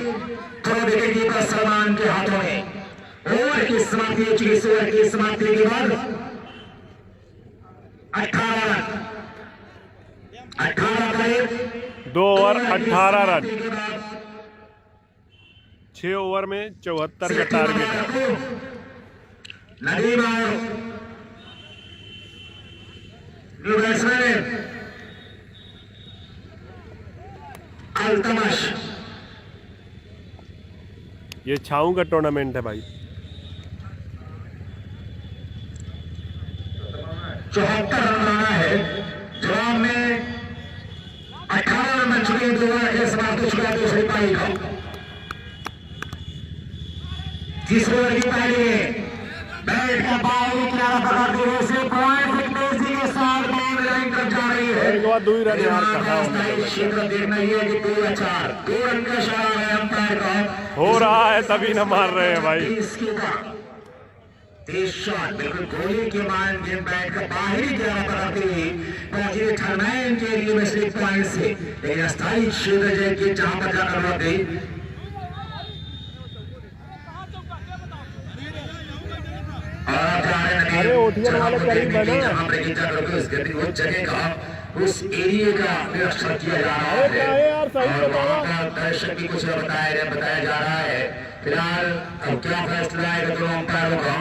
थ्रो विकेट कीपर सलमान के हाथों में। ओवर की समाप्ति हो चुकी, ओवर की समाप्ति के बाद 18 रन, 18 पर 2 ओवर 18 रन, 6 ओवर में 74 का टारगेट है। नदीम और न्यू बैट्समैन अल्तमश। ये छाऊ का टूर्नामेंट है भाई। 74 रन लाना है। जवाब में 18 रन बन चुके हैं। 2 ओवर के समाप्त हो चुका है दूसरी पारी का। तीसरे ओवर की पारी में बैट का बाहरी किनारा पकड़ते हुए से पॉइंट तेजी के साथ बॉल लाइन तक जा रही है। एक बार 2 ही रन यार क्षेत्र देखना ये है कि 2 या 4 2 रन का इशारा है अंपायर का। हो रहा है तभी न मार रहे हैं भाई। इसके बाद तेज शॉट बिल्कुल गोली के मान गेंद बैट का बाहरी किनारा पकड़ते हुए पहुंचे थर्मैन के लिए में स्लिप पॉइंट से, लेकिन अस्थायी क्षेत्र जैसे जहां पर जाकर लग गई। अरे ओटीएम वाले करीब बने उस जगह का उस एरिया का निरीक्षण किया जा रहा है यार, सही और वहाँ का दर्शक भी कुछ बताया जा रहा है। फिलहाल अब क्या फैसला आएगा दोनों अंपायरों का।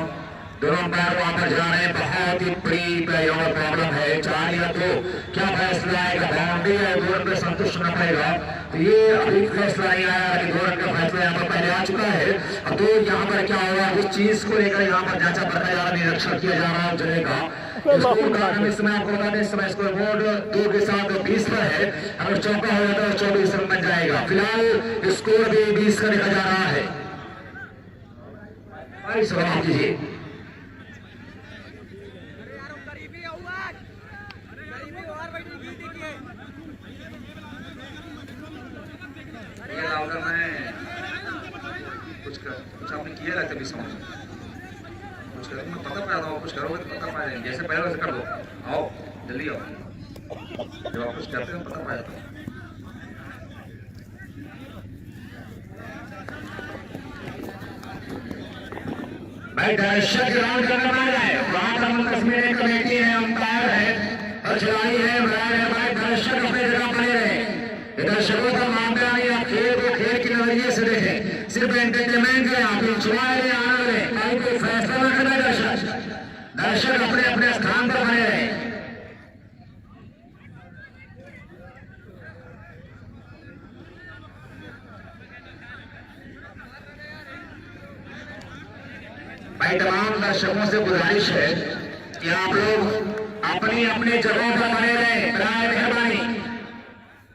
दोनों अंपायर वहां पर जा रहे हैं। बहुत ही बड़ी प्रॉब्लम है। 4 या 2 क्या फैसला आएगा, बाउंड्री या 2 रन पर संतुष्ट होना पड़ेगा। तो ये अभी फैसला नहीं आया कि 2 रन का फैसला यहाँ पर पहले आ चुका है। अब तो यहाँ पर क्या होगा उस चीज को लेकर यहाँ पर जांचा बढ़ाया जा रहा, निरीक्षण किया जा रहा है जगह का। इस समय आपको बता दें, इस समय स्कोर बोर्ड 2 के साथ 20 पर है। अगर चौका हो जाता है तो 24 रन बन जाएगा। फिलहाल स्कोर भी 20 का लिखा जा रहा है। सवाल कीजिए। कुछ आपने किया रहता भी समझ कुछ करो, पता पाया था कुछ करोगे तो पता पाया जैसे पहले वैसे कर दो। आओ जल्दी आओ, जब आप कुछ करते हो पता पाया था। भाई दर्शक ग्राउंड का निर्माण है, वहां पर कश्मीर कमेटी है, अंपायर है और खिलाड़ी है भाई। दर्शक अपनी जगह बने रहे। दर्शकों का मामला नहीं, आप खेल को खेल के नजरिए से देखें, सिर्फ एंटरटेनमेंट के आप इंजॉय लें, आनंद लें। भाई कोई फैसला न करना। दर्शक अपने अपने स्थान पर बने रहे। भाई तमाम दर्शकों से गुजारिश है कि आप लोग अपनी अपनी जगहों पर बने रहें, बराए मेहरबानी।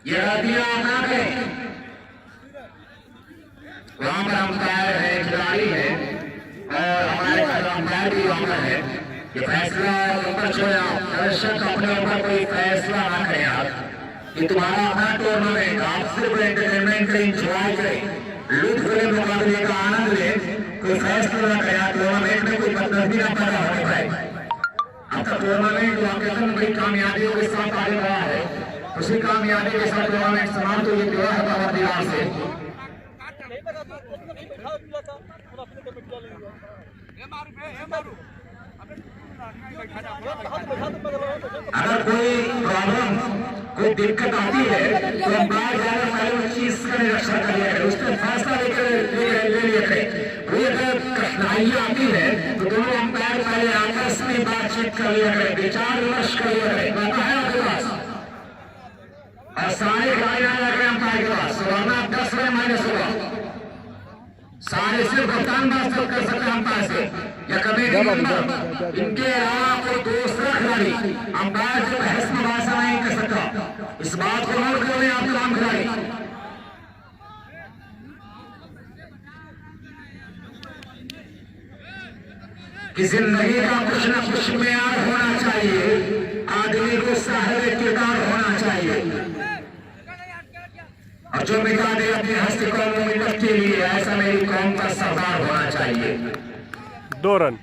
ये गलतियां ना करें। वहां पर अंपायर है, खिलाड़ी है और हमारे अंपायर भी वहां पर है। ये फैसला ऊपर छोड़ा, दर्शक अपने ऊपर कोई फैसला ना करें। आप ये तुम्हारा अपना टूर्नामेंट, आप सिर्फ एंटरटेनमेंट से इंजॉय करें, लुत्फ लें, मुकाबले का आनंद लें। कोई फैसला ना करें। टूर्नामेंट में कोई बदतमीजी ना पैदा होने पाए। अब तक टूर्नामेंट वाकई बड़ी कामयाबियों के साथ आगे बढ़ा है। उसी कामयाबी के साथ टूर्नामेंट समाप्त हुई दीवार से। अगर कोई प्रॉब्लम कोई दिक्कत आती है तो अंपायर ज्यादा पहले उस चीज का निरीक्षण कर लिया करें, उस पर फैसला ले लिया करें। कोई अगर कठिनाइयां आती है तो दोनों अंपायर पहले आपस में बातचीत कर लिया करें, विचार विमर्श कर लिया करें। पता है आपके पास और सारे खिलाड़ी लग रहे अंपायर के पास, वरना 10 रन माइनस होगा। सारे सिर्फ कप्तान बात कर सकते हैं अंपायर से या कमेटी मेंबर, इनके अलावा कोई दूसरा खिलाड़ी अंपायर से बहस मुबासा नहीं कर सकता। इस बात को नोट कर लें आप तमाम खिलाड़ी। कि जिंदगी का कुछ न कुछ मेयार होना चाहिए, आदमी को साहिब किरदार होना चाहिए, और जो मिटा दे अपनी हस्ती कौम मिटत के लिए, ऐसा मेरी कौम का सरदार होना चाहिए। 2 रन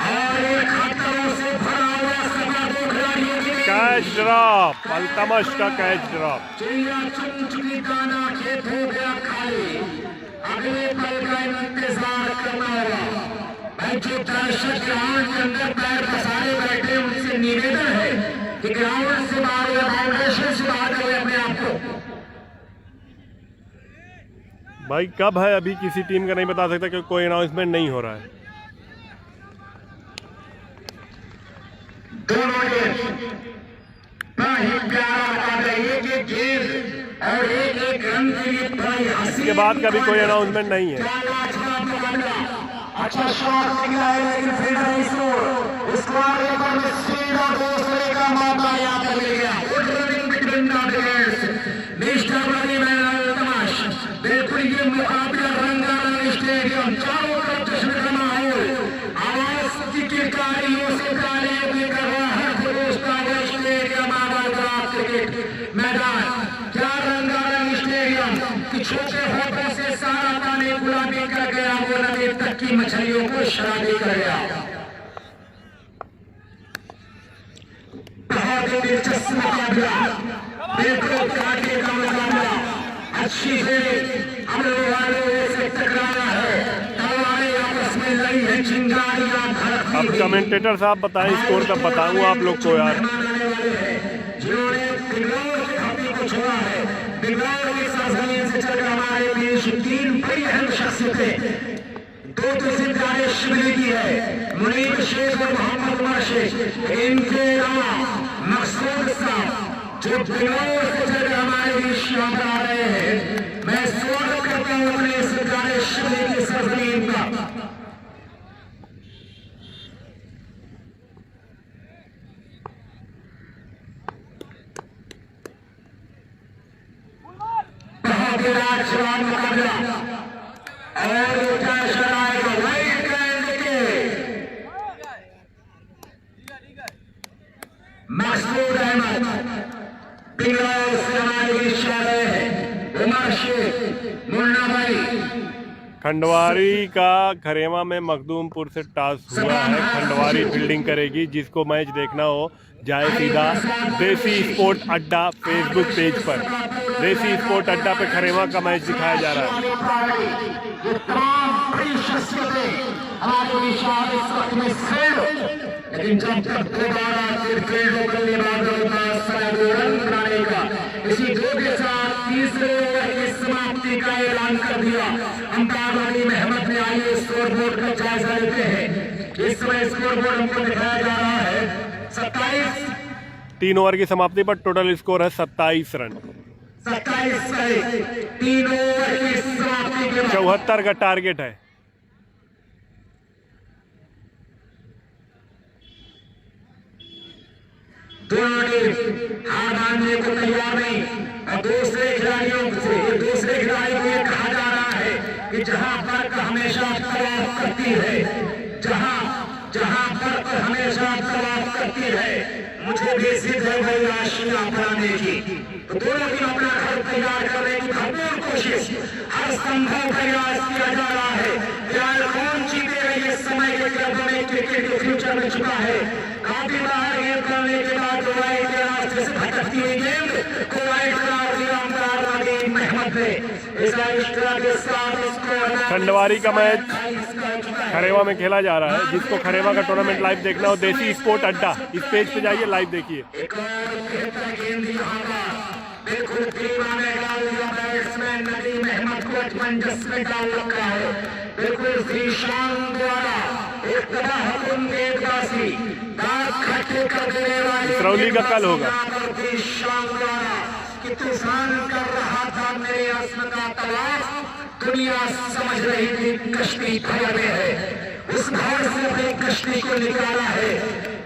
और एक खतरों से भरा हुआ सभा 2 खिलाड़ियों के कैच ड्रॉप, अल्तमश का कैच ड्रॉप। चिड़िया चुन चुकी, दाना खेत हो गया खाली, अगले पल का इंतजार करना होगा। भाई जो दर्शक ग्राउंड के अंदर पैर पसारे बैठे उनसे निवेदन है कि ग्राउंड से बाहर या फाउंडेशन से बाहर करें अपने आप को। भाई कब है अभी किसी टीम का नहीं बता सकता क्योंकि कोई अनाउंसमेंट नहीं हो रहा है। दोनों बड़ा ही प्यारा बता रही है कि गेंद और एक रन के लिए बड़ी हंसी इसके बाद का भी कोई अनाउंसमेंट नहीं है। अच्छा शॉट निकला है लेकिन फील्डर स्कोर रेकॉर्ड में सीधा दूसरे का मौका यहाँ पर मिल गया। Good running between the wickets, mister बनीमैन अल्तमश। बिल्कुल ये मुकाबला रंगारंग स्टेडियम, चारों तरफ जश्न का माहौल, आवाज की किरकारियों से तालियों की कराहट, दोस्ता स्टेडियम आबाद क्रिकेट मैदान। क्या रंगारंग स्टेडियम कि छोटे होठों से सारा पानी गुलाबी कर गया, वो नदी तक की मछलियों को शराबी कर गया। बहुत ही दिलचस्प मुकाबला, बिल्कुल काटे का मुकाबला, अच्छी से हमले वालों से टकराया है, तलवारें आपस में लड़ी है, चिंगारियां भड़कती अब कमेंटेटर साहब बताएं स्कोर, तब बताऊंगा आप लोग को यार। जिन्होंने बिगलौर की धरती को छोड़ा है, बिगलौर की सरजमीन से चलकर हमारे बीच 3 बड़ी अहम शख्सियतें, 2 तो सितारे शिबली की है, मुनीर शेख और मोहम्मद उमर शेख। इनके अलावा मकसूद साहब जो बिगलौर से चलकर हमारे बीच यहाँ पर आ रहे हैं, मैं स्वागत करता हूँ अपने सितारे शिबली की सरजमीन का। लाजवाब मुकाबला और उठा शराएगा वाइड कैंड के मकसूद अहमद, बिगलौर से हमारे बीच आ रहे हैं, उमर शेख, मुन्ना भाई। खंडवारी का खरेमा में मखदूमपुर से टास हुआ है। खंडवारी फील्डिंग करेगी। जिसको मैच देखना हो जाए सीधा देसी स्पोर्ट अड्डा फेसबुक पेज पर। देसी स्पोर्ट अड्डा पे खरेमा का मैच दिखाया जा रहा है। लेकिन जब तक दोबारा क्रिकेट रन बनाने का, इसी 2 के साथ तीसरे ओवर की समाप्ति का ऐलान कर दिया अंपायर मेहमद ने। आइए स्कोर बोर्ड का जायजा लेते हैं। इस समय स्कोर बोर्ड हमको दिखाया जा रहा है 27। 3 ओवर की समाप्ति पर टोटल स्कोर है 27 रन। 27 3 ओवर की समाप्ति के बाद 74 का टारगेट है। दोनों टीम हार मानने को तैयार नहीं, और दूसरे खिलाड़ियों को यह कहा जा रहा है कि जहां फर्क हमेशा तवाफ करती है, जहां फर्क हमेशा तवाफ करती है, मुझे भी जिद है भाई आशियां बनाने की। तो दोनों टीम अपना घर तैयार करने की भरपूर कोशिश, हर संभव प्रयास किया जा रहा है। फिलहाल कौन जीतेगा ये समय के गर्भ में क्रिकेट के फ्यूचर में चुका है। काफी बार गेंद करने के बाद वाइड के रास्ते से भटकती हुई गेंद को वाइड करार दिया अंपायर नदीम अहमद ने। इस एक्स्ट्रा के साथ इसको खंडवारी का मैच खरेवा में खेला जा रहा है। जिसको खरेवा का टूर्नामेंट लाइव देखना हो, देसी स्पोर्ट अड्डा इस पेज पे जाइए, लाइव देखिए। एक और बेहतर गेंद यहाँ पर बिल्कुल धीमा में डाल दिया बैट्समैन नदीम अहमद को मंजस में डाल रखा है। बिल्कुल जीशान द्वारा एक तबाहकुन गेंदबाजी दाग खट्टे कर देने वाली इसरौली का कल होगा। जीशान द्वारा कि तूफान कर रहा था मेरे अस्म का तलाश, दुनिया समझ रही थी कश्ती भर में है। उस भर से अपनी कश्ती को निकाला है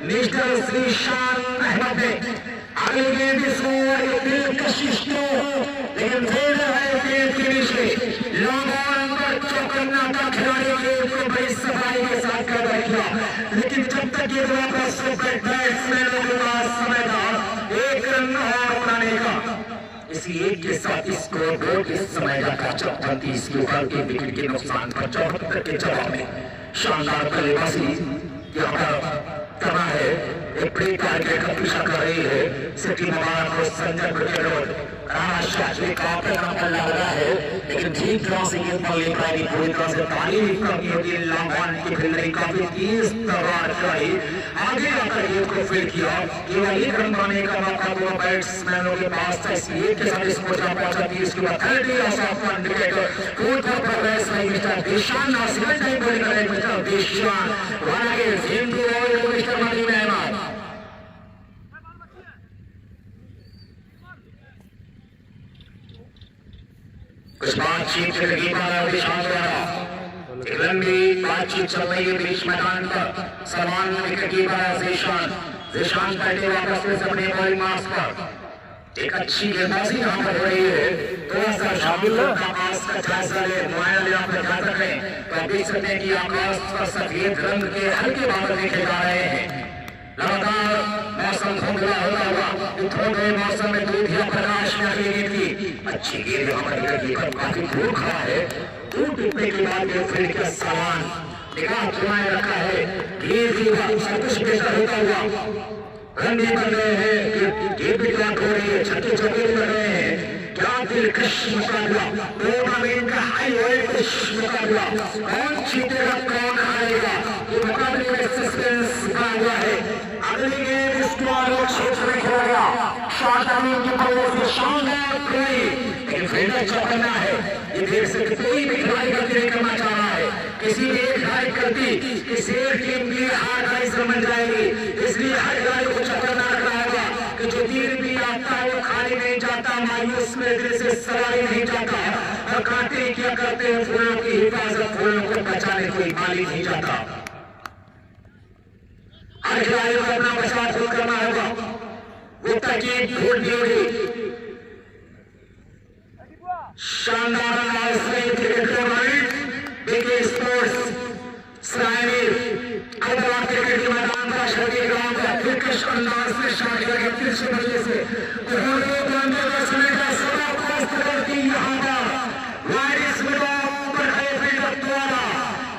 मिस्टर जीशान अहमद ने। आगे गेंद दिलकशिश तो लेकिन खेल है गेंद के नीचे लॉन्ग ऑन पर चौकन्ना का खिलाड़ी गेंद को बड़ी सफाई के साथ कर बैठा। लेकिन जब तक ये वापस बैट्समैनों के पास समय था 1 रन और बनाने का, इसी एक के साथ स्कोर बोर्ड इस समय का 34 के ऊपर के विकेट के नुकसान पर 74 के जवाब में शानदार बल्लेबाजी यहाँ पर करना है। एक प्री टारगेट का पीछा कर रही है सिटी मुबारक और संजय ब्रिगेड। लग रहा है लेकिन ठीक क्रॉसिंग ले पाएगी पूरी तरह से। तारीफ करनी होगी लॉन्ग की फील्डिंग काफी तेज तर्रार चलाई, आगे आकर गेंद को फील्ड किया। केवल 1 रन बनाने का मौका दोनों बैट्समैनों के पास था। इसलिए के साथ इसको जा पहुंचा 30 के बाद 30 ऑफ वन विकेट। कोर्ट पर प्रोग्रेस नहीं मिस्टर देशान और सिविल टाइम बॉलिंग करें मिस्टर देशान वाला के हिंदू और मिस्टर नदीम अहमद। कुछ बातचीत लंबी बातचीत चल रही है बीच मैदान पर। सलमान विकेट कीपर जीशान पहले वापस से अपने बॉलिंग मार्क्स पर एक अच्छी गेंदबाजी यहाँ पर हो रही है। थोड़ा सा आकाश का फैसला ले मोबाइल यहाँ पर ध्यान रखें तो आप देख सकते हैं कि आकाश पर सफेद रंग के हल्के बादल देखे जा रहे हैं। लगातार मौसम धुंधला होता हुआ थोड़े मौसम में दूधिया प्रकाश में गेंद की अच्छी गेंद यहाँ पर काफी दूर खड़ा है। दूर टूटने के बाद फील्ड का सवाल निगाह घुमाए रखा है। गेंद की सब कुछ बेहतर होता हुआ रन भी बन रहे हैं, गेंद भी ब्लॉक हो रही है, छक्के चौके भी लग रहे हैं। क्या दिलकश मुकाबला, टूर्नामेंट का हाई वोल्टेज मुकाबला, कौन जीतेगा कौन हारेगा ये मुकाबले में सस्पेंस बना हुआ है। अगली गेंद इसके आगे क्षेत्र में खेला गया शानदार की बल्ले से शानदार ट्राई, लेकिन फील्डर चौकन्ना है। ये देख सकते कोई भी खिलाड़ी गलती नहीं करना चाह रहा है। किसी एक खिलाड़ी गलती किसी एक टीम की हार का हिस्सा बन जाएगी, इसलिए हर खिलाड़ी को चौकन्ना रखना होगा कि जो तीर भी आता है वो खाली नहीं जाता, मायूस में दिल से सवारी नहीं जाता। और कांटे क्या करते हैं फूलों की हिफाजत, फूलों को बचाने कोई माली नहीं जाता। हर खिलाड़ी को अपना बचाव खुद करना होगा, वो तकीब ढूंढनी होगी। शानदार स्पोर्ट्स हैदराबाद क्रिकेट के मैदान का शरीर ग्राउंड का दिलकश अंदाज में शामिल है। फिर से बल्ले से उन्होंने बंदे का समय का सदा प्रस्त करती यहाँ पर वारिस में ऊपर खड़े फील्डर द्वारा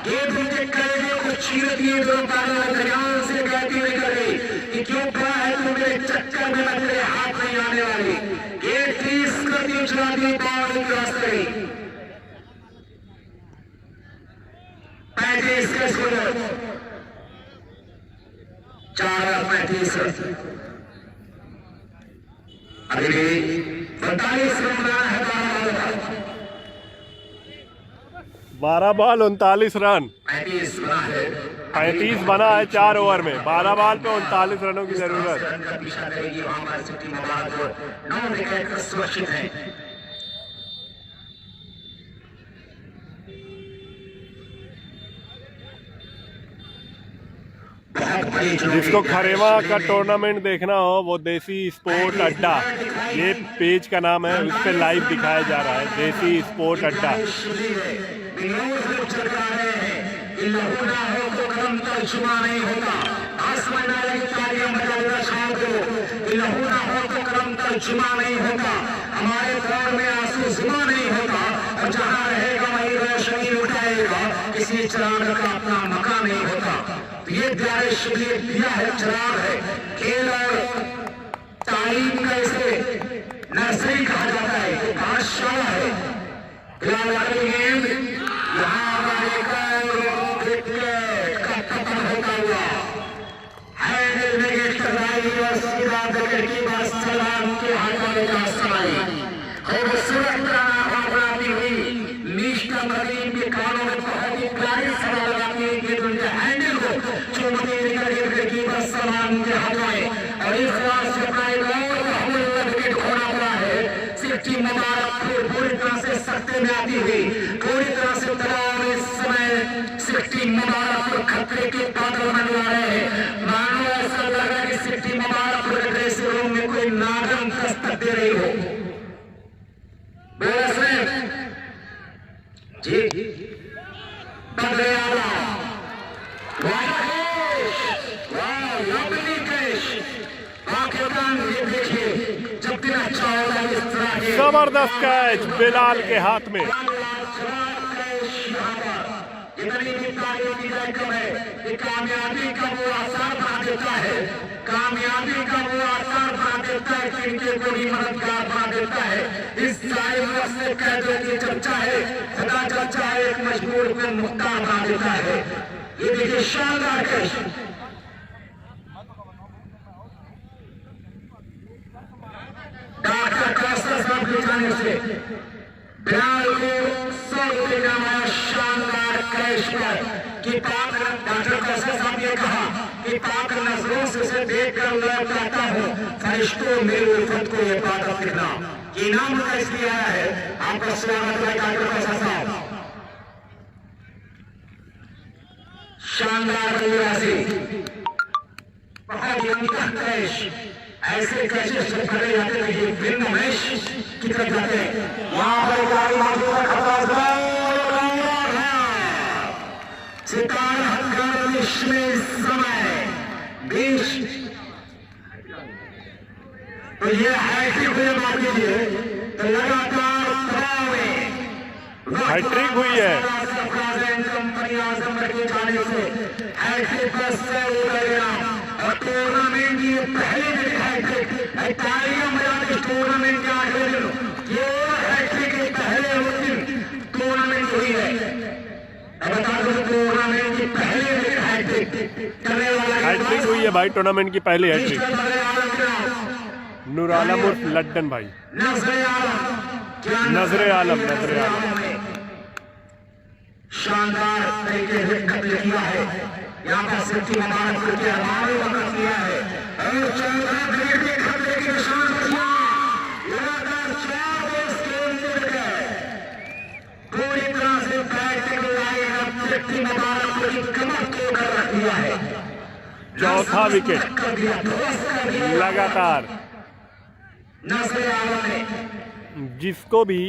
गेंद उनके कलेजे को चीर दिए जो ध्यान से कहती नहीं करी कि क्यों खड़ा है तो मेरे चक्कर में मैं तेरे हाथ नहीं आने वाली। गेंद 30 कर दी चला दी बाउंड्री क्रॉस करी 35 का स्कोर 4-35। अभी भी 45 रन बना है 12 बॉल 39 रन 35 बना है 35 बना है 4 ओवर में। 12 बॉल पे 39 रनों की जरूरत। रन का पीछा करेगी वहां पर सिटी मुबारक 9 विकेट सुरक्षित है। जिसको खरेवा का टूर्नामेंट देखना हो वो देसी स्पोर्ट अड्डा, ये पेज का नाम है, उस पर लाइव दिखाया जा रहा है देसी स्पोर्ट अड्डा। हमारे प्राण में आंसू जमा नहीं होता, और जहाँ रहेगा वहीं रोशनी उठाएगा, किसी चिराग का अपना मकान नहीं होता। तो ये प्यारे शिविर दिया है, चिराग है, खेल और तालीम का इसे नर्सरी कहा जाता है, ये पाठशाला है। गेम यहाँ क्रिकेट का खत्म होता हुआ हैंडल विकेट टकराई और सीधा विकेट की बात सलाम के हटाने का समय खूबसूरत बनाती हुई निष्ठा मरीन के कानों में बहुत ही प्यारी सलाह लगाती है कि उनके हैंडल को चुनती विकेट की बात सलाम के हटाए, और इस बार से विकेट खोना पड़ा है। सिक्की मुबारक पूरी तरह से सत्ते में आती हुई, पूरी तरह से दबाव में इस समय सिक्की मुबारक खतरे के बादल मंडरा रहे हैं। मानो ऐसा लग रहा है कि सिक्की मुबारक ड्रेसिंग रूम में कोई नागम दस्तक दे रही हो। जी बदले आला जब दिन अच्छा होगा इस तरह के जबरदस्त कैच बिलाल के हाथ में। कामयाबी का वो आसार बना देता है, कामयाबी का वो आसार बना देता है कि इनके को भी मददगार बना देता है। इस सारे से कैदों की चर्चा है, खुदा चर्चा है, एक मजबूर को मुख्तार बना देता है। ये देखिए शानदार कैच, डॉक्टर कास्टर साहब के जाने से बिलाल को 100 रुपये का हमारा शानदार कैश पर कि पाक डॉक्टर कास्टर साहब ने कहा कि पाक नजरों से उसे देखकर मैं कहता हूँ फरिश्तों मेरी उल्फत को ये बात दिखना। इनाम का इसलिए आया है, आपका स्वागत है डॉक्टर कास्टर साहब। शानदार बल्लेबाजी, बहुत ही उम्दा कैश, ऐसे कैचेस से पकड़े जाते हैं ये फिल्म मैच की तरफ जाते हैं। वहां पर गाड़ी मौजूद है, खतरा सितारा गर्दिश में इस समय 20 तो ये हैट्रिक हुई बात कीजिए, तो लगातार दबाव में हैट्रिक हुई है। कंपनी आजम के जाने से हैट्रिक पर से उतरेगा और टूर्नामेंट की पहली हैट्रिक टूर्नामेंट के आखिरी दिन ये हैट्रिक के पहले दिन टूर्नामेंट हुई है। बता दो टूर्नामेंट की पहली हैट्रिक करने वाला हैट्रिक हुई है भाई, टूर्नामेंट की पहली हैट्रिक। नूर आलम उर्फ लड्डन भाई, नजरे आलम शानदार तरीके से कब्जा किया है। यहाँ पर सिक्की मुबारक करके हमारे वक्त किया है और शानदार तरीके से खतरे के निशान पर किया। लगातार 4 बॉल्स केंद्रित है, पूरी तरह से बैटिंग लाइन सिक्की मुबारक को कमर तोड़ रख दिया है। चौथा विकेट लगातार। नजरे आलम ने जिसको भी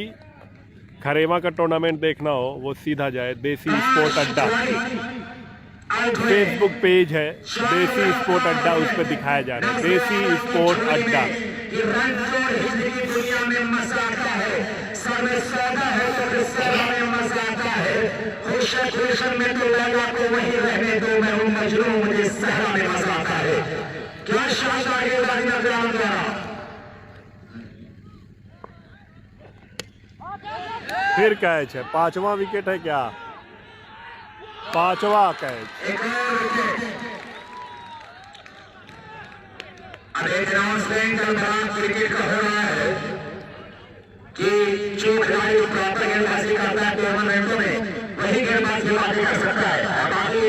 खरेमा का टूर्नामेंट देखना हो वो सीधा जाए देसी स्पोर्ट अड्डा, फेसबुक पेज है देसी स्पोर्ट अड्डा, उस पर दिखाया जा रहा है देसी स्पोर्ट अड्डा। दुनिया में मजा आता है, सर में सौदा है तो फिर सौदा में मजा आता है। खुशन में तो लगा को वही रहने दो, मैं हूँ मजनू, मुझे सहरा में मजा आता है। क्या शानदार गेंदबाजी नजर आ रहा। फिर कैच है, 5वां विकेट है क्या? 5वां कैच। अब एक अनाउंसमेंट क्रिकेट का हो रहा है कि जो खिलाड़ी प्रॉपर गेंदबाजी करता है टूर्नामेंटों में वही गेंदबाजी कर सकता है, बाकी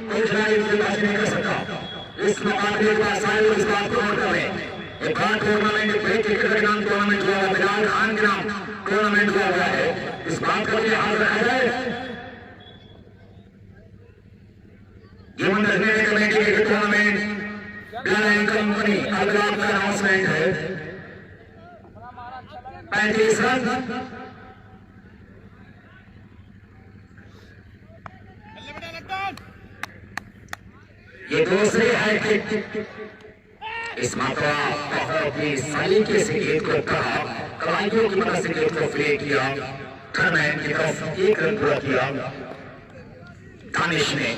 कोई खिलाड़ी गेंदबाजी नहीं कर सकता। इस मुकाबले का सारे इस बात को नोट करें। एक बार टूर्नामेंट क्रिकेट का नाम टूर्नामेंट हुआ है, बिलाल खान के नाम टूर्नामेंट हुआ है, इस बात का ध्यान रखा जाए। कमेटी के टूर्नामेंट बिलाल कंपनी अगला का अनाउंसमेंट है 35 रन। ये दूसरी हैट्रिक, इस मात्रा बहुत ही सलीके से गेंद को कहा कलाइयों की मदद से गेट को प्ले किया, थर्मैन की तरफ 1 रन पूरा किया। दानिश ने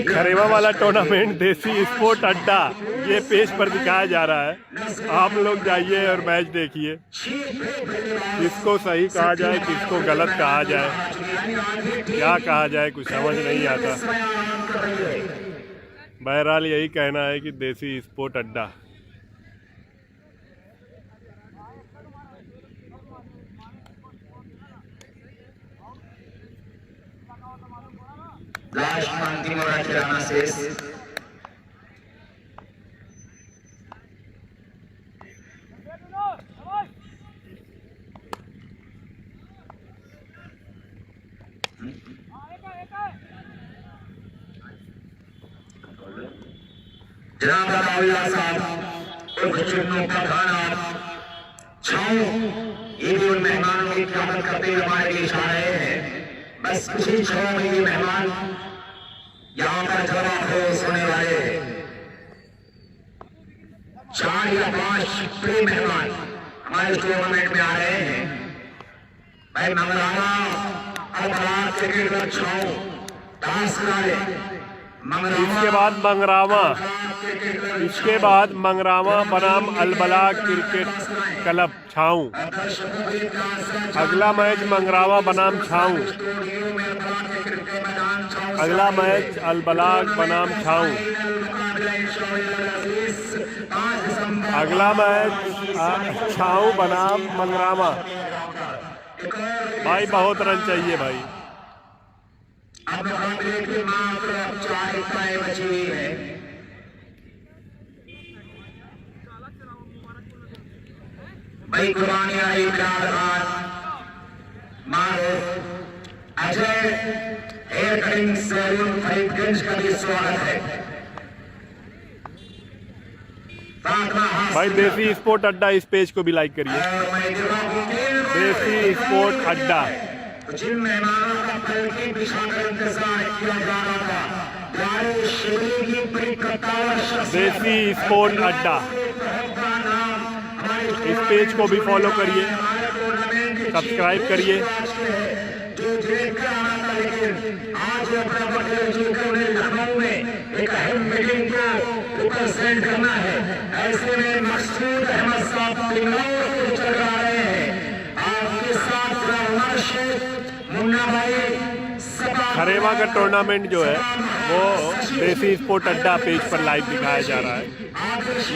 खरेवा वाला टूर्नामेंट देसी स्पोर्ट अड्डा ये पेज पर दिखाया जा रहा है। आप लोग जाइए और मैच देखिए, किसको सही कहा जाए किसको गलत कहा जाए, क्या कहा जाए कुछ समझ नहीं आता। बहरहाल यही कहना है कि देसी स्पोर्ट अड्डा। लास्ट अंतिम ओवर खिलाना शेष। जनाब रावलिया साहब उर्फ चुन्नू पठाना छाऊ ये भी उन मेहमानों की क़यादत करते हुए हमारे लिए इशारा हैं। बस कुछ ही क्षणों में ये मेहमान यहाँ पर जवाब होने वाले 4 या 5 बड़े मेहमान हमारे टूर्नामेंट में आ रहे हैं। भाई मंगरामा अलबला क्रिकेट क्लब छाऊ दास कराले, इसके बाद मंगरामा, इसके बाद मंगरामा बनाम अलबला क्रिकेट क्लब छाऊ। अगला मैच मंगरामा बनाम छाऊ, अगला मैच अलबला बनाम छाऊ, अगला मैच छाऊ बनाम मंगरामा। भाई बहुत रन चाहिए भाई। अब मुकाबले की मात्र 4 इकाई बची हुई है। भाई कुर्बानी आई Bilal Khan, Maroof Ajay, hair cutting salon Faridganj का भी स्वागत है। भाई देसी स्पोर्ट अड्डा इस पेज को भी लाइक करिए, देसी स्पोर्ट अड्डा। जिन मेहमानों का पलकी बिछाकर इंतजार किया जा रहा था, प्यारे शिवली की बड़ी कतार देसी स्पोर्ट अड्डा, इस पेज को भी फॉलो करिए, सब्सक्राइब करिए। जो देखकर आना था, लेकिन आज अपना बटले जीतकर उन्हें लखनऊ में एक अहम मीटिंग को रिप्रेजेंट करना है। ऐसे में मकसूद अहमद साहब लिंगौर को चल रहे हैं। आपके साथ रहमान शेख, मुन्ना भाई, खरेवा का टूर्नामेंट जो है वो देसी स्पोर्ट अड्डा पेज पर लाइव दिखाया जा रहा है।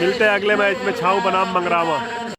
मिलते हैं अगले मैच में छाऊ बनाम मंगरामा।